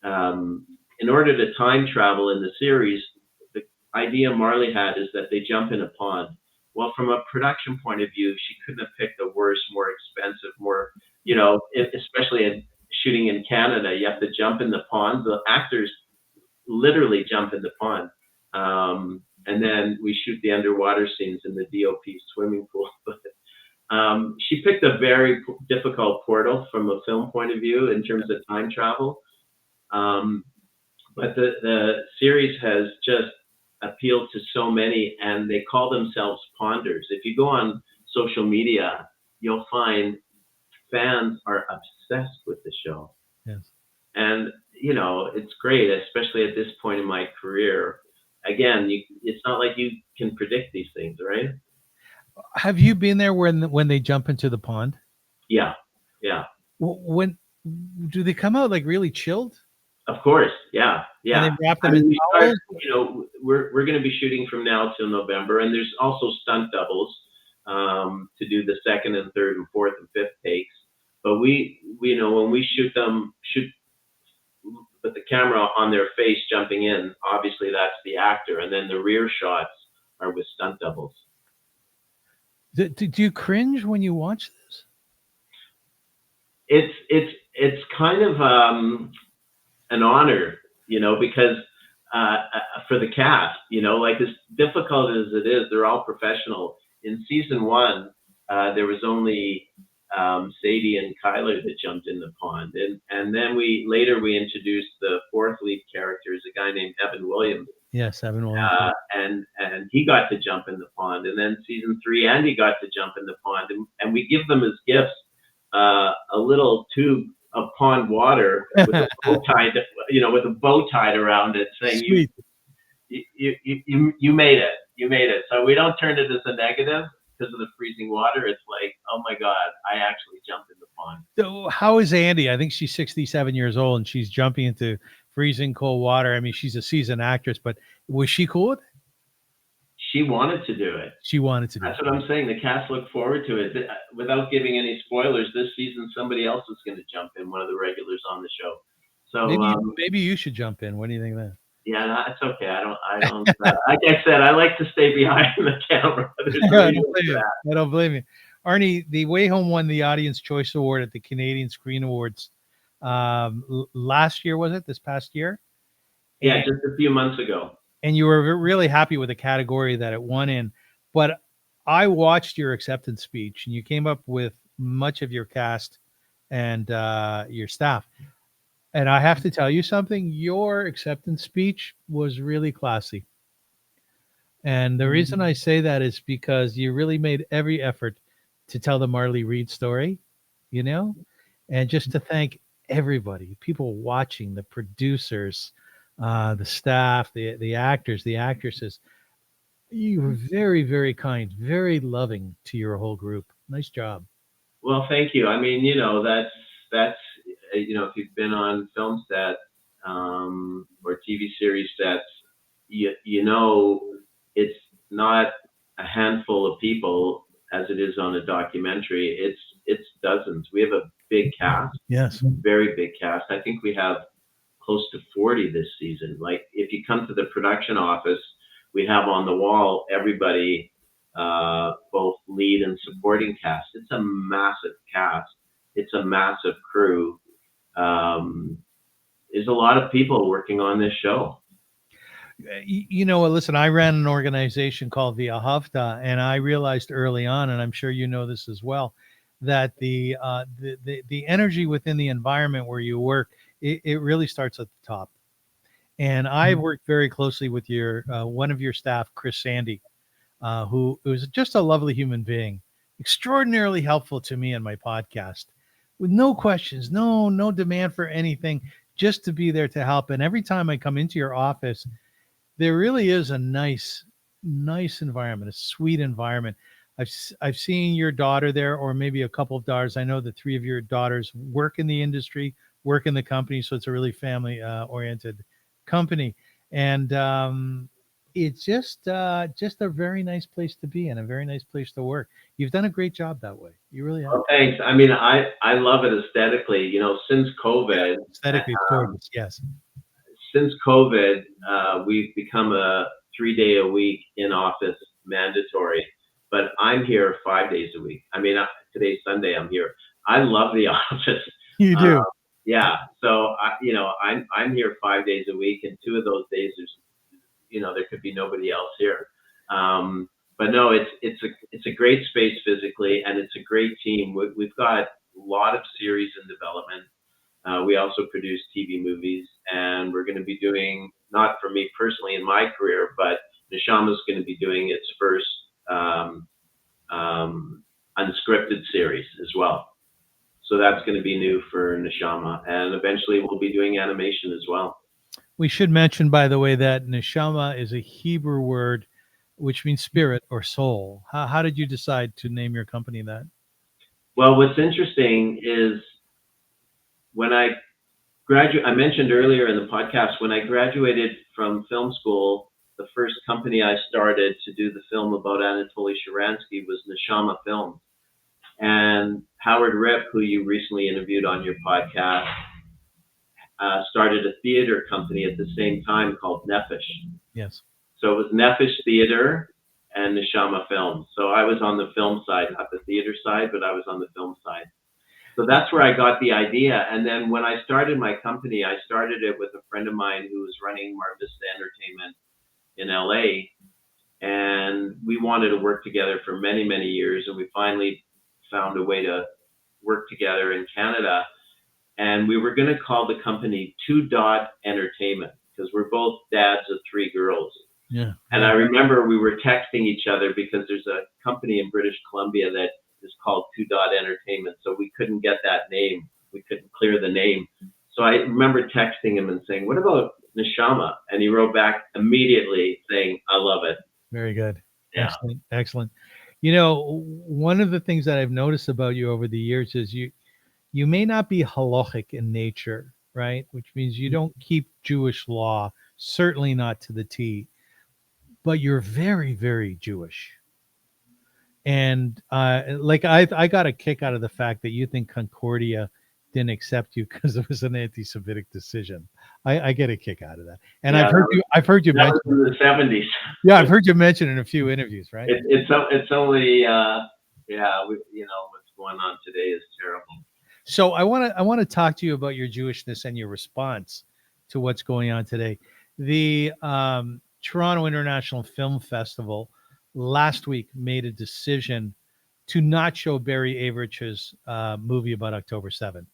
in order to time travel in the series, the idea Marley had is that they jump in a pond. Well, from a production point of view, she couldn't have picked a worse, more expensive, more, you know, especially in shooting in Canada, you have to jump in the pond. The actors literally jump in the pond. And then we shoot the underwater scenes in the DOP swimming pool. She picked a very difficult portal from a film point of view in terms of time travel. But the series has just appealed to so many, and they call themselves ponders. If you go on social media, you'll find fans are obsessed with the show. Yes. And, you know, it's great, especially at this point in my career. Again, it's not like you can predict these things, right? Have you been there when they jump into the pond? Yeah. When do they come out like really chilled? Of course, yeah. And they wrap them in towels? You know, we're going to be shooting from now till November, and there's also stunt doubles to do the second and third and fourth and fifth takes. But we you know, when we shoot with the camera on their face jumping in, obviously that's the actor, and then the rear shots are with stunt doubles. Do you cringe when you watch this? It's kind of an honor, you know, because for the cast, you know, like as difficult as it is, they're all professional. In season 1, there was only Sadie and Kyler that jumped in the pond, and then we introduced the fourth lead character, is a guy named Evan Williams. Yes, Evan Williams. And he got to jump in the pond, and then season 3, Andie got to jump in the pond, and we give them as gifts a little tube of pond water with a bow tied, you know, with a bow tied around it, saying you made it, you made it. So we don't turn it as a negative because of the freezing water. It's like, oh my God, I actually jumped in the pond. So how is Andie? I think she's 67 years old and she's jumping into freezing cold water. I mean, she's a seasoned actress, but was she cool with it? She wanted to do it. She wanted to do That's it. what I'm saying. The cast looked forward to it. Without giving any spoilers, this season somebody else is going to jump in, one of the regulars on the show. So maybe you should jump in. What do you think of that? Yeah, no, it's okay. I don't. Like I said, I like to stay behind the camera. I don't blame you. Arnie, The Way Home won the Audience Choice Award at the Canadian Screen Awards last year, was it? This past year? Yeah, just a few months ago. And you were really happy with the category that it won in. But I watched your acceptance speech, and you came up with much of your cast and your staff. And I have to tell you something, your acceptance speech was really classy. And the reason I say that is because you really made every effort to tell the Marley Reed story, you know? and just to thank everybody, people watching, the producers, the staff, the actors, the actresses. You were very, very kind, very loving to your whole group. Nice job. Well, thank you. I mean, that's if you've been on film sets or TV series sets, it's not a handful of people as it is on a documentary. It's dozens. We have a big cast, Yes. very big cast. I think we have close to 40 this season. Like if you come to the production office, we have on the wall everybody, both lead and supporting cast. It's a massive cast. It's a massive crew. There's a lot of people working on this show. Listen, I ran an organization called Via Hafta, and I realized early on, and I'm sure you know this as well, that the energy within the environment where you work, it really starts at the top. And I worked very closely with your one of your staff, Chris Sandy, who was just a lovely human being, extraordinarily helpful to me in my podcast, with no questions, no demand for anything, just to be there to help. And every time I come into your office, there really is a nice environment, a sweet environment. I've seen your daughter there, or maybe a couple of daughters. I know the three of your daughters work in the industry, work in the company, so it's a really family oriented company, and it's just a very nice place to be and a very nice place to work. You've done a great job that way. You really have. Well, thanks. I mean, I love it aesthetically. Since COVID, Aesthetically gorgeous. Yes. Since COVID, we've become a 3-day a week in office mandatory, but I'm here 5 days a week. I mean, today's Sunday, I'm here. I love the office. You do. Yeah. So I'm here 5 days a week, and 2 of those days there could be nobody else here. But no, it's a great space physically, and it's a great team. We've got a lot of series in development. We also produce TV movies, and we're going to be doing, not for me personally in my career, but Neshama's going to be doing its first unscripted series as well. So that's going to be new for Neshama, and eventually we'll be doing animation as well. We should mention, by the way, that Neshama is a Hebrew word which means spirit or soul. How did you decide to name your company that? Well, what's interesting is when I mentioned earlier in the podcast, when I graduated from film school, the first company I started to do the film about Anatoly Sharansky was Neshama Films. And Howard Rip, who you recently interviewed on your podcast, started a theater company at the same time called Nefesh. Yes. So it was Nefesh Theater and Neshama Films. So I was on the film side, not the theater side, but I was on the film side. So that's where I got the idea. And then when I started my company, I started it with a friend of mine who was running Mar Vista Entertainment in LA. And we wanted to work together for many, many years. And we finally found a way to work together in Canada. And we were going to call the company 2 Dot Entertainment, because we're both dads of 3 girls. Yeah. And I remember we were texting each other because there's a company in British Columbia that is called 2 Dot Entertainment. So we couldn't get that name. We couldn't clear the name. So I remember texting him and saying, what about Neshama? And he wrote back immediately saying, I love it. Very good. Yeah. Excellent. Excellent. One of the things that I've noticed about you over the years is you may not be halachic in nature, right? Which means you don't keep Jewish law, certainly not to the T, but you're very, very Jewish. And I got a kick out of the fact that you think Concordia didn't accept you because it was an anti-Semitic decision. I get a kick out of that. And Yeah, I've heard you that mention was in the 70s. Yeah, I've heard you mention in a few interviews, right? It's only what's going on today is terrible. So I want to talk to you about your Jewishness and your response to what's going on today. The Toronto International Film Festival last week made a decision to not show Barry Avrich's movie about October 7th.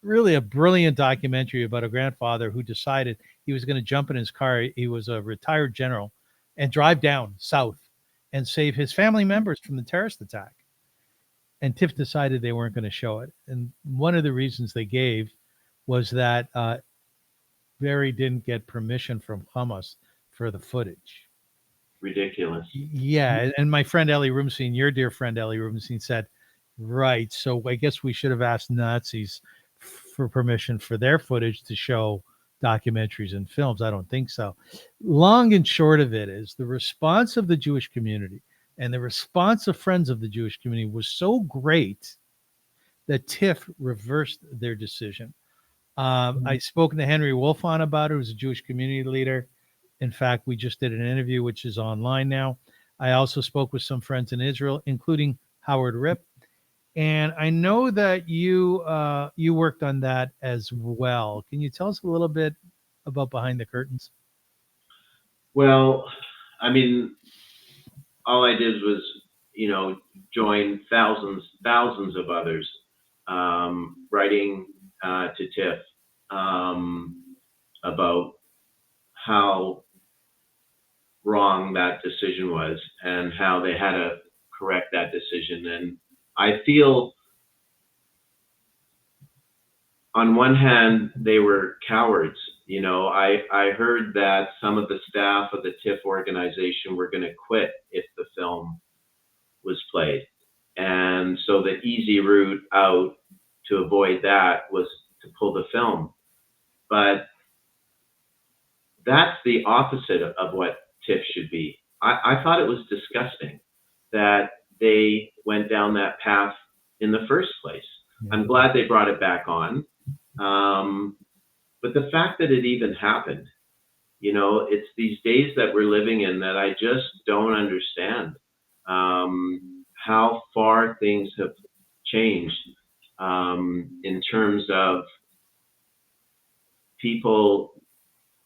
Really a brilliant documentary about a grandfather who decided he was going to jump in his car. He was a retired general, and drive down south and save his family members from the terrorist attack. and TIFF decided they weren't going to show it. And one of the reasons they gave was that Barry didn't get permission from Hamas for the footage. Ridiculous. Yeah, and my friend Ellie Rubenstein, your dear friend Ellie Rubenstein, said, right, so I guess we should have asked Nazis for permission for their footage to show documentaries and films. I don't think so. Long and short of it is the response of the Jewish community and the response of friends of the Jewish community was so great that TIFF reversed their decision. I spoken to Henry Wolfon about it, who's a Jewish community leader. In fact, we just did an interview, which is online now. I also spoke with some friends in Israel, including Howard Ripp. And I know that you worked on that as well. Can you tell us a little bit about behind the curtains? Well, I mean, all I did was, join thousands of others writing to TIFF about how wrong that decision was and how they had to correct that decision. And I feel on one hand, they were cowards. I heard that some of the staff of the TIFF organization were going to quit if the film was played. And so the easy route out to avoid that was to pull the film. But that's the opposite of what TIFF should be. I thought it was disgusting that they went down that path in the first place. Yeah. I'm glad they brought it back on. But the fact that it even happened, it's these days that we're living in that I just don't understand how far things have changed in terms of people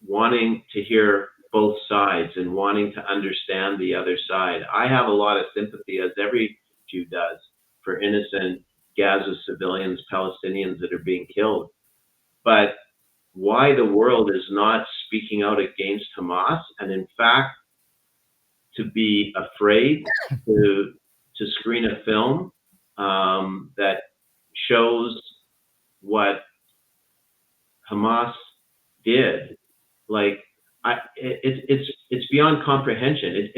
wanting to hear both sides and wanting to understand the other side. I have a lot of sympathy, as every Jew does, for innocent Gaza civilians, Palestinians that are being killed. But why the world is not speaking out against Hamas, and in fact, to be afraid to screen a film that shows what Hamas did, it's beyond comprehension.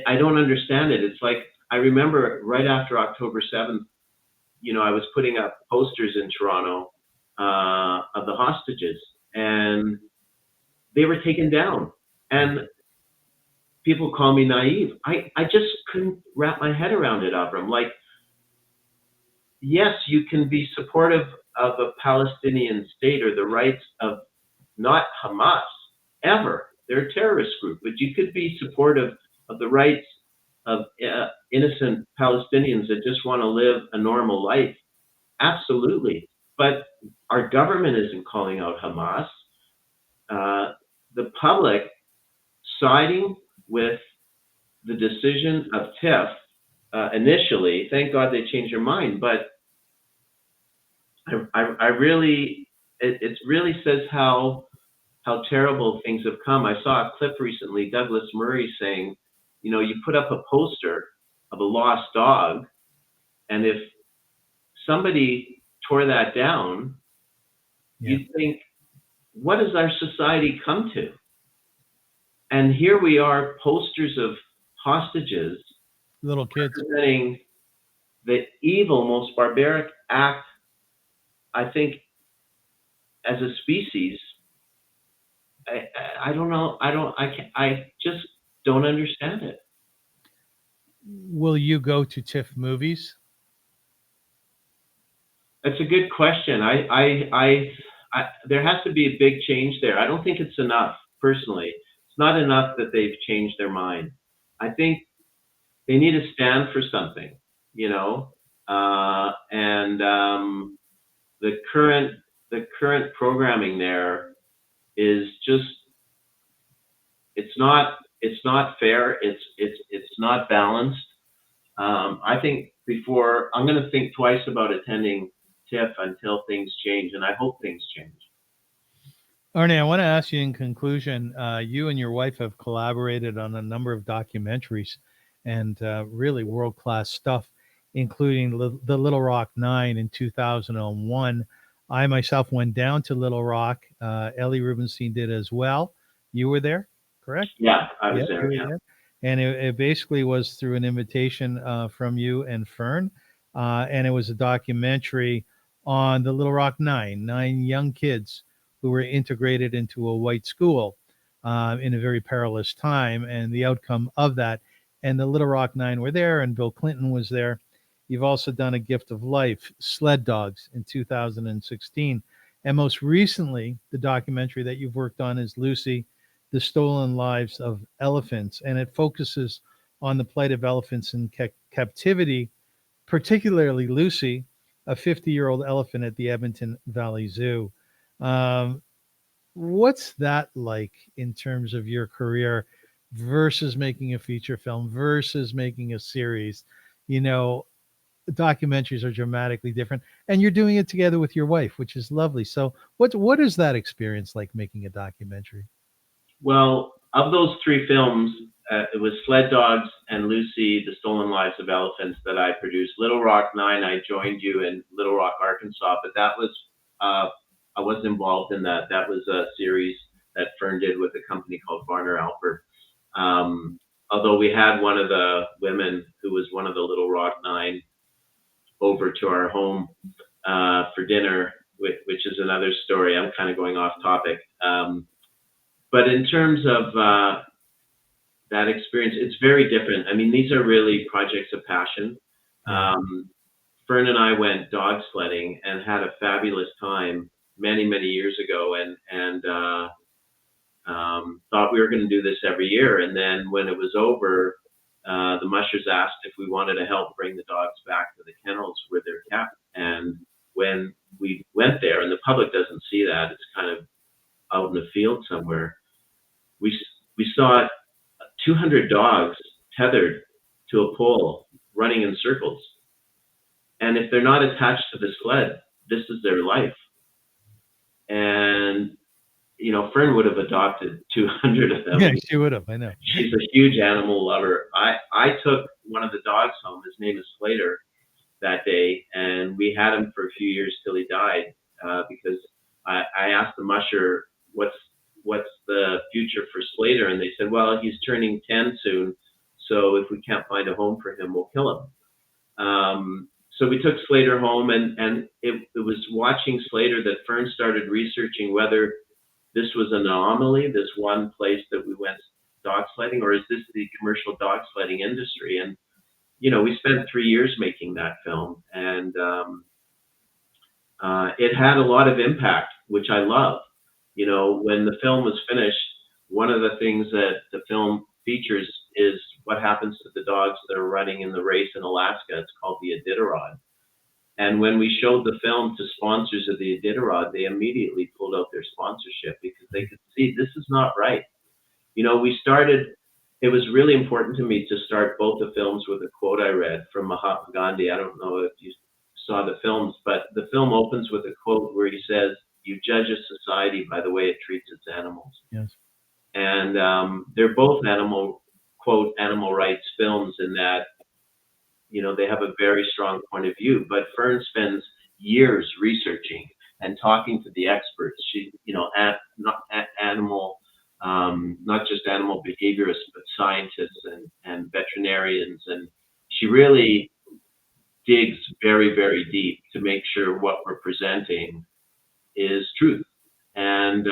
I don't understand it. It's like, I remember right after October 7th, I was putting up posters in Toronto of the hostages, and they were taken down. And people call me naive. I just couldn't wrap my head around it, AVRUM. Like, yes, you can be supportive of a Palestinian state or the rights of not Hamas, ever. They're a terrorist group, but you could be supportive of the rights of innocent Palestinians that just want to live a normal life. Absolutely. But our government isn't calling out Hamas. The public siding with the decision of TIFF initially, thank God they changed their mind, but I really, it really says how terrible things have come. I saw a clip recently, Douglas Murray saying, you put up a poster of a lost dog, and if somebody tore that down, you think, what has our society come to? And here we are, posters of hostages, Little kids, representing the evil, most barbaric act, I think, as a species. I don't know. I just don't understand it. will you go to TIFF movies? That's a good question. There has to be a big change there. I don't think it's enough, personally. It's not enough that they've changed their mind. I think they need to stand for something, and the current programming there is just, it's not fair. It's not balanced. I think I'm going to think twice about attending TIFF until things change, and I hope things change. Arnie, I want to ask you in conclusion, you and your wife have collaborated on a number of documentaries and really world-class stuff. including the Little Rock 9 in 2001. I myself went down to Little Rock. Ellie Rubenstein did as well. You were there, correct? Yeah, I was Yeah, there. you Yeah. were there. And it basically was through an invitation from you and Fern. And it was a documentary on the Little Rock 9, 9 young kids who were integrated into a white school in a very perilous time, and the outcome of that. And the Little Rock 9 were there, and Bill Clinton was there. You've also done A Gift of Life, Sled Dogs in 2016. And most recently, the documentary that you've worked on is Lucy, The Stolen Lives of Elephants. And it focuses on the plight of elephants in captivity, particularly Lucy, a 50-year-old elephant at the Edmonton Valley Zoo. Um, what's that like in terms of your career versus making a feature film versus making a series? You know, documentaries are dramatically different, and you're doing it together with your wife, which is lovely. So what is that experience like, making a documentary? Well, of those three films, it was Sled Dogs and Lucy, The Stolen Lives of Elephants that I produced. Little Rock 9, I joined you in Little Rock, Arkansas, but that was, I wasn't involved in that. That was a series that Fern did with a company called Varner Alper. Although we had one of the women who was one of the Little Rock 9 over to our home for dinner, which is another story. I'm kind of going off topic. But in terms of that experience, it's very different. I mean, these are really projects of passion. Fern and I went dog sledding and had a fabulous time many, many years ago, and thought we were going to do this every year. And then when it was over, the mushers asked if we wanted to help bring the dogs back to the kennels where they're kept. And when we went there, and the public doesn't see that, it's kind of out in the field somewhere, we saw 200 dogs tethered to a pole running in circles. And if they're not attached to the sled, this is their life. And, you know, Fern would have adopted 200 of them. Yeah, she would have. I know. She's a huge animal lover. I took one of the dogs home. His name is Slater that day. And we had him for a few years till he died because I asked the musher, what's the future for Slater? And they said, well, he's turning 10 soon. So if we can't find a home for him, we'll kill him. So we took Slater home, and it was watching Slater that Fern started researching whether this was an anomaly, this one place that we went dog sledding, or is this the commercial dog sledding industry? And, you know, we spent 3 years making that film, and it had a lot of impact, which I love. You know, when the film was finished, one of the things that the film features is what happens to the dogs that are running in the race in Alaska. It's called the Iditarod. And when we showed the film to sponsors of the Iditarod, they immediately pulled out their sponsorship because they could see this is not right. You know, it was really important to me to start both the films with a quote I read from Mahatma Gandhi. I don't know if you saw the films, but the film opens with a quote where he says, "You judge a society by the way it treats its animals." Yes. And they're both animal rights films in that, you know, they have a very strong point of view. But Fern spends years researching and talking to the experts. She, you know, not just animal behaviorists, but scientists and veterinarians. And she really digs very, very deep to make sure what we're presenting is truth. And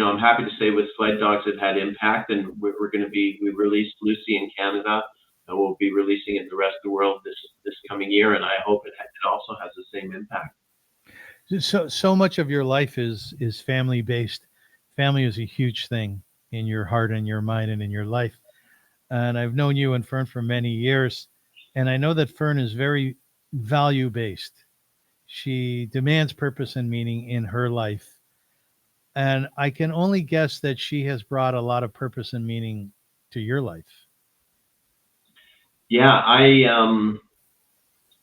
I'm happy to say with Sled Dogs it had impact, and we released Lucy in Canada, and we'll be releasing it in the rest of the world this coming year, and I hope it also has the same impact. So much of your life is family based. Family is a huge thing in your heart and your mind and in your life. And I've known you and Fern for many years, and I know that Fern is very value based. She demands purpose and meaning in her life. And I can only guess that she has brought a lot of purpose and meaning to your life. Yeah,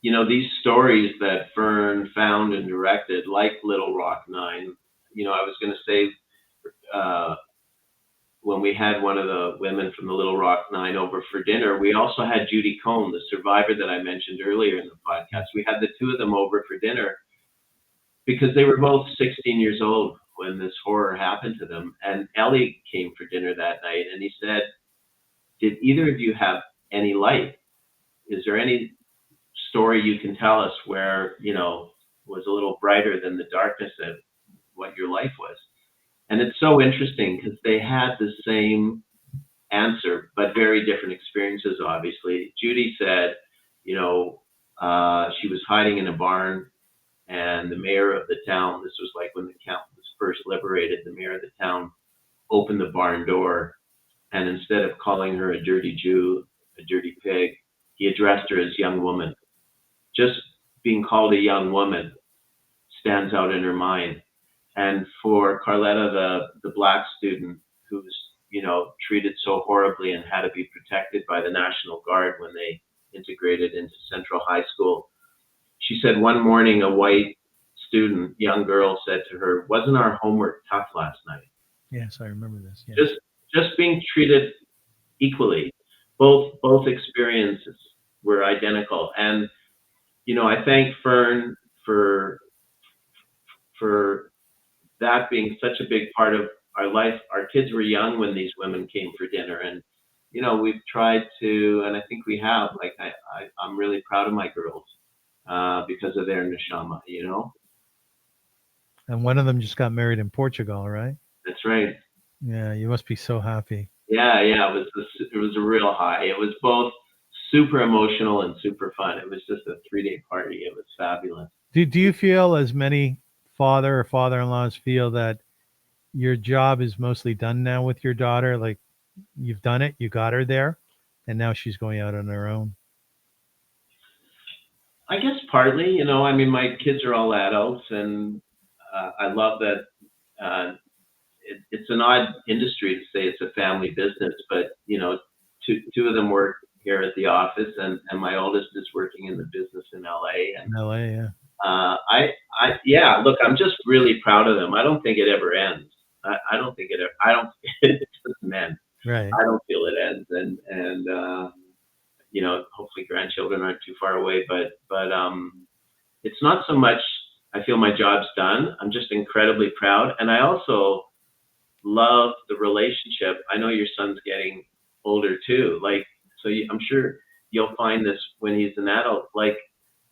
you know, these stories that Fern found and directed, like Little Rock 9, you know, I was going to say, when we had one of the women from the Little Rock Nine over for dinner, we also had Judy Cohn, the survivor that I mentioned earlier in the podcast. We had the two of them over for dinner because they were both 16 years old when this horror happened to them. And Ellie came for dinner that night, and he said, "Did either of you have any light? Is there any story you can tell us where, was a little brighter than the darkness of what your life was?" And it's so interesting because they had the same answer, but very different experiences, obviously. Judy said, she was hiding in a barn, and the mayor of the town, this was like when the town was first liberated, the mayor of the town opened the barn door, and instead of calling her a dirty Jew, a dirty pig, he addressed her as young woman. Just being called a young woman stands out in her mind. And for Carletta, the black student who was, treated so horribly and had to be protected by the National Guard when they integrated into Central High School, she said one morning a white student, young girl, said to her, "Wasn't our homework tough last night?" Yes, I remember this. Yes. Just being treated equally. Both experiences were identical. And, I thank Fern for that being such a big part of our life. Our kids were young when these women came for dinner, and we've tried to, and I think we have. Like I'm really proud of my girls because of their neshama. And one of them just got married in Portugal, right? That's right. Yeah, you must be so happy. Yeah. It was a real high. It was both super emotional and super fun. It was just a 3-day party. It was fabulous. Do you feel, as many father or father-in-laws feel, that your job is mostly done now with your daughter? Like, you've done it, you got her there, and now she's going out on her own? I guess partly, my kids are all adults, and I love that it's an odd industry to say it's a family business, but, two of them work here at the office, and my oldest is working in the business in LA. And In LA, yeah. Look, I'm just really proud of them. I don't think it ever ends. I don't think it ever, it doesn't end. right. I don't feel it ends. And hopefully grandchildren aren't too far away, but it's not so much, I feel my job's done. I'm just incredibly proud. And I also love the relationship. I know your son's getting older too. I'm sure you'll find this when he's an adult. Like,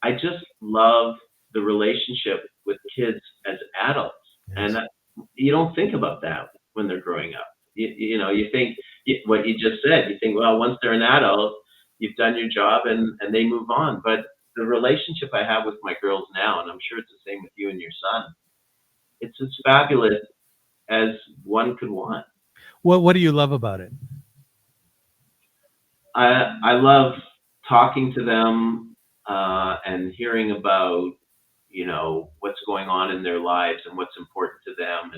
I just love the relationship with kids as adults. Yes. And you don't think about that when they're growing up. You think what you just said. You think, well, once they're an adult, you've done your job and they move on. But the relationship I have with my girls now, and I'm sure it's the same with you and your son, it's as fabulous as one could want. What do you love about it? I love talking to them and hearing about, what's going on in their lives and what's important to them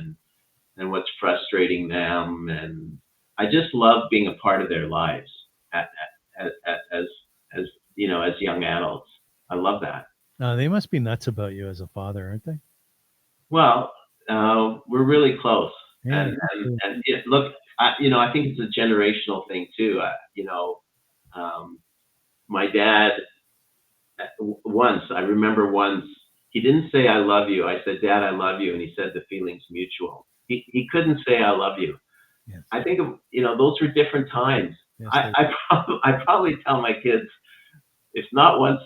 and what's frustrating them. And I just love being a part of their lives as young adults. I love that. They must be nuts about you as a father, aren't they? Well, we're really close. Yeah, And look, I think it's a generational thing too. My dad, I remember once, he didn't say "I love you." I said, "Dad, I love you," and he said the feeling's mutual. He couldn't say "I love you." Yes. I think those were different times. Yes, I probably tell my kids, if not once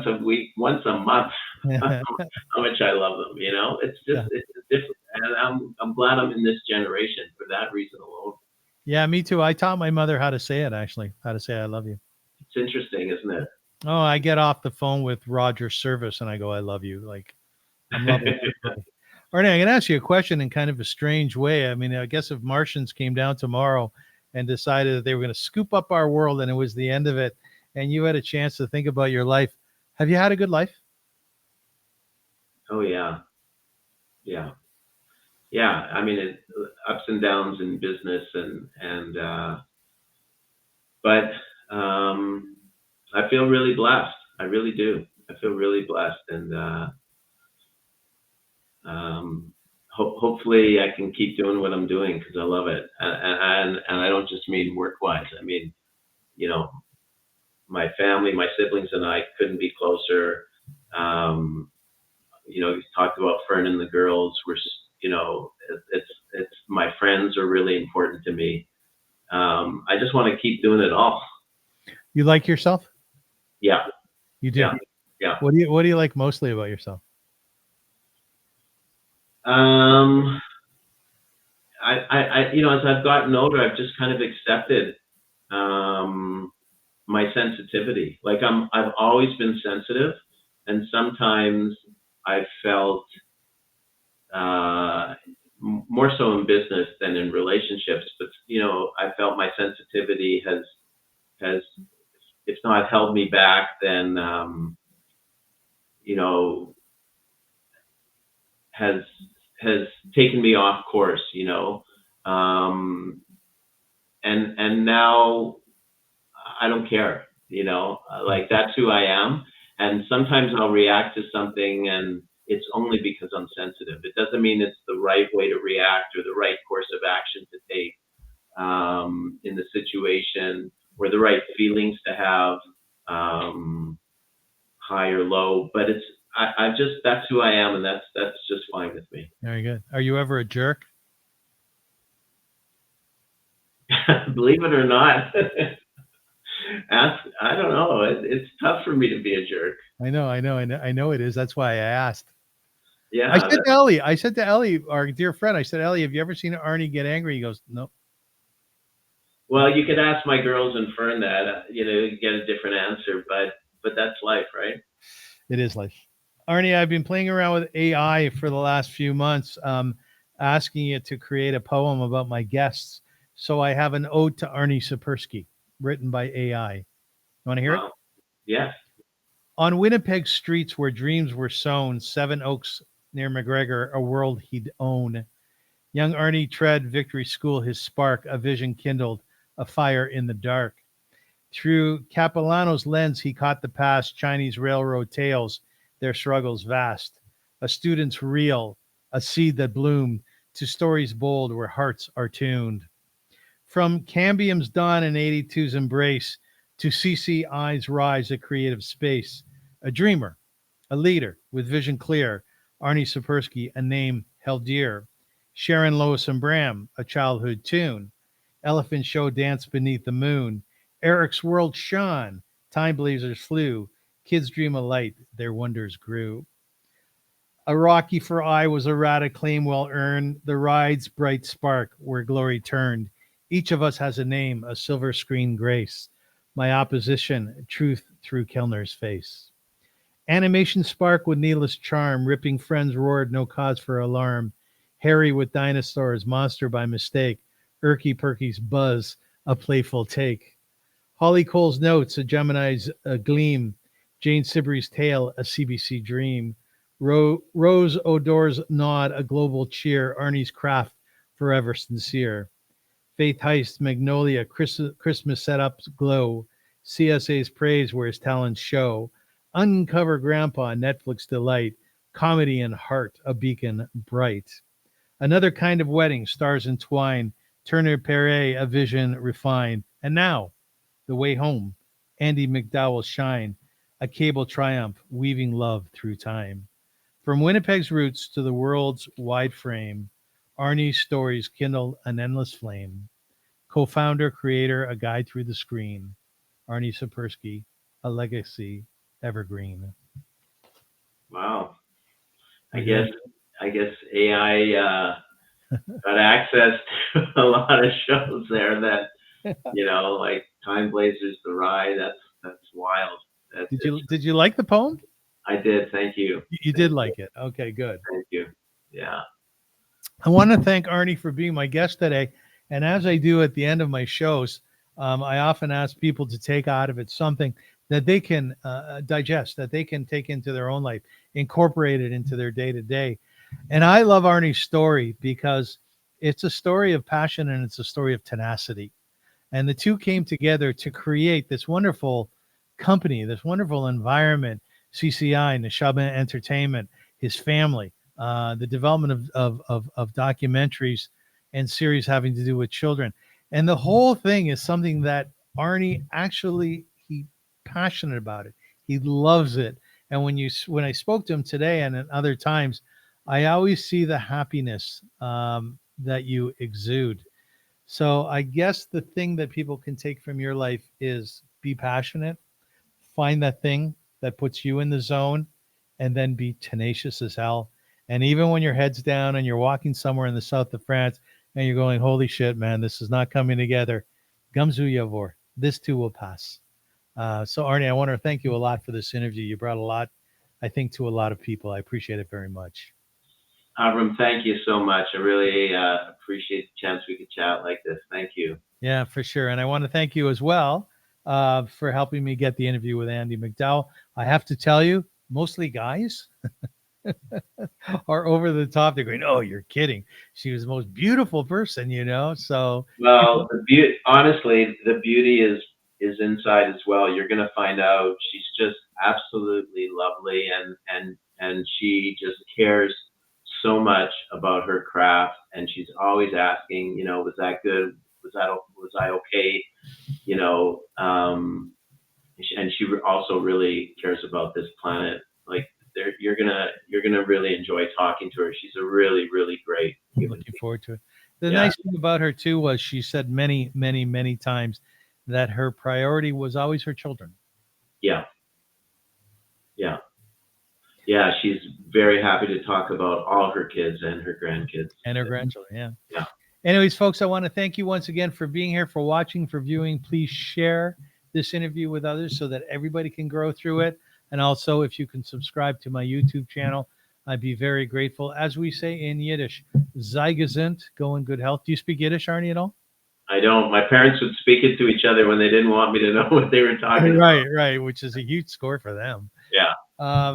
a week, once a month, how much I love them. It's just it's different, and I'm glad I'm in this generation for that reason alone. Yeah, me too. I taught my mother how to say it, actually, how to say "I love you." It's interesting, isn't it? Oh, I get off the phone with Roger Service and I go, "I love you." Like, I'm loving everybody. Arnie, I'm going to ask you a question in kind of a strange way. I mean, I guess if Martians came down tomorrow and decided that they were going to scoop up our world and it was the end of it, and you had a chance to think about your life, have you had a good life? Oh, yeah. Yeah. I mean, ups and downs in business but I feel really blessed. I really do. I feel really blessed, and hopefully I can keep doing what I'm doing because I love it. And I don't just mean work-wise. I mean, you know, my family, my siblings and I couldn't be closer. You know, you talked about Fern and the girls. You know, it's my friends are really important to me. I just want to keep doing it all. You like yourself? Yeah. You do. Yeah. What do you like mostly about yourself? I you know, as I've gotten older, I've just kind of accepted my sensitivity. Like I've always been sensitive, and sometimes I felt more so in business than in relationships. But you know, I felt my sensitivity has if not held me back, then you know, has taken me off course. You know, and now I don't care. You know, like that's who I am. And sometimes I'll react to something, and it's only because I'm sensitive. It doesn't mean it's the right way to react or the right course of action to take in the situation, or the right feelings to have, high or low. But I just that's who I am, and that's just fine with me. Very good. Are you ever a jerk? Believe it or not. I don't know. It's tough for me to be a jerk. I know it is. That's why I asked. Yeah. I said to Ellie, our dear friend, I said, Ellie, have you ever seen Arnie get angry? He goes, no. Well, you could ask my girls and Fern that, you know, you get a different answer, but that's life, right? It is life. Arnie, I've been playing around with AI for the last few months, asking it to create a poem about my guests. So I have an ode to Arnie Zipursky, written by AI. You want to hear it? Yes. On Winnipeg streets where dreams were sown, 7 Oaks near McGregor, a world he'd own. Young Arnie tread Victory School, his spark, a vision kindled, a fire in the dark. Through Capilano's lens, he caught the past, Chinese railroad tales, their struggles vast. A student's reel, a seed that bloomed, to stories bold where hearts are tuned. From Cambium's dawn and 82's embrace, to CCI's rise, a creative space. A dreamer, a leader with vision clear, Arnie Zipursky, a name held dear. Sharon, Lois, and Bram, a childhood tune. Elephant Show danced beneath the moon. Eric's world shone, time blazers flew. Kids dream of light, their wonders grew. A Rocky for I was a rat claim well earned. The ride's bright spark where glory turned. Each of us has a name, a silver screen grace. My opposition, truth through Kellner's face. Animation spark with needless charm. Ripping friends roared, no cause for alarm. Harry with dinosaurs, monster by mistake. Erky Perky's buzz, a playful take. Holly Cole's notes, a Gemini's gleam. Jane Sibrey's tale, a CBC dream. Rose O'Dore's nod, a global cheer. Arnie's craft, forever sincere. Faith Heist, Magnolia, Christmas setups glow. CSA's praise where his talents show. Uncover Grandpa, Netflix delight. Comedy and heart, a beacon bright. Another kind of wedding, stars entwine. Turner Perret, a vision refined. And now, the way home, Andie MacDowell shine. A cable triumph, weaving love through time. From Winnipeg's roots to the world's wide frame, Arnie's stories kindle an endless flame. Co-founder, creator, a guide through the screen. Arnie Zipursky, a legacy evergreen. Wow. I guess AI got access to a lot of shows there that, you know, like Time Blazers, The Ride. That's wild. Did you like the poem? I did. Thank you. You did like it. Okay, good. Thank you. Yeah. I want to thank Arnie for being my guest today. And as I do at the end of my shows, I often ask people to take out of it something that they can digest, that they can take into their own life, incorporate it into their day-to-day. And I love Arnie's story because it's a story of passion and it's a story of tenacity. And the two came together to create this wonderful company, this wonderful environment, CCI, Neshama Entertainment, his family, the development of documentaries and series having to do with children. And the whole thing is something that Arnie actually, he passionate about it. He loves it. And when I spoke to him today and at other times, I always see the happiness that you exude. So I guess the thing that people can take from your life is be passionate, find that thing that puts you in the zone, and then be tenacious as hell. And even when your head's down and you're walking somewhere in the south of France and you're going, holy shit, man, this is not coming together. Gamzu Yavor, this too will pass. So Arnie, I want to thank you a lot for this interview. You brought a lot, I think, to a lot of people. I appreciate it very much. AVRUM, thank you so much. I really appreciate the chance we could chat like this. Thank you. Yeah, for sure. And I want to thank you as well for helping me get the interview with Andie MacDowell. I have to tell you, mostly guys are over the top. They're going, "Oh, you're kidding. She was the most beautiful person, you know." So, well, honestly, the beauty is inside as well. You're going to find out she's just absolutely lovely, and she just cares so much about her craft, and she's always asking, was that good? Was I okay? And she also really cares about this planet. Like you're gonna really enjoy talking to her. She's a really, really great human. Looking forward to it. The nice thing about her too was she said many, many, many times that her priority was always her children. Yeah. She's very happy to talk about all her kids and her grandkids and her grandchildren. Yeah. Anyways, folks, I want to thank you once again for being here, for watching, for viewing. Please share this interview with others so that everybody can grow through it. And also, if you can subscribe to my YouTube channel, I'd be very grateful. As we say in Yiddish, sei gesund, go in good health. Do you speak Yiddish, Arnie, at all? I don't. My parents would speak it to each other when they didn't want me to know what they were talking about. Right, which is a huge score for them. Yeah.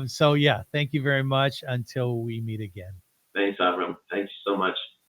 So, thank you very much. Until we meet again. Thanks, AVRUM. Thanks so much.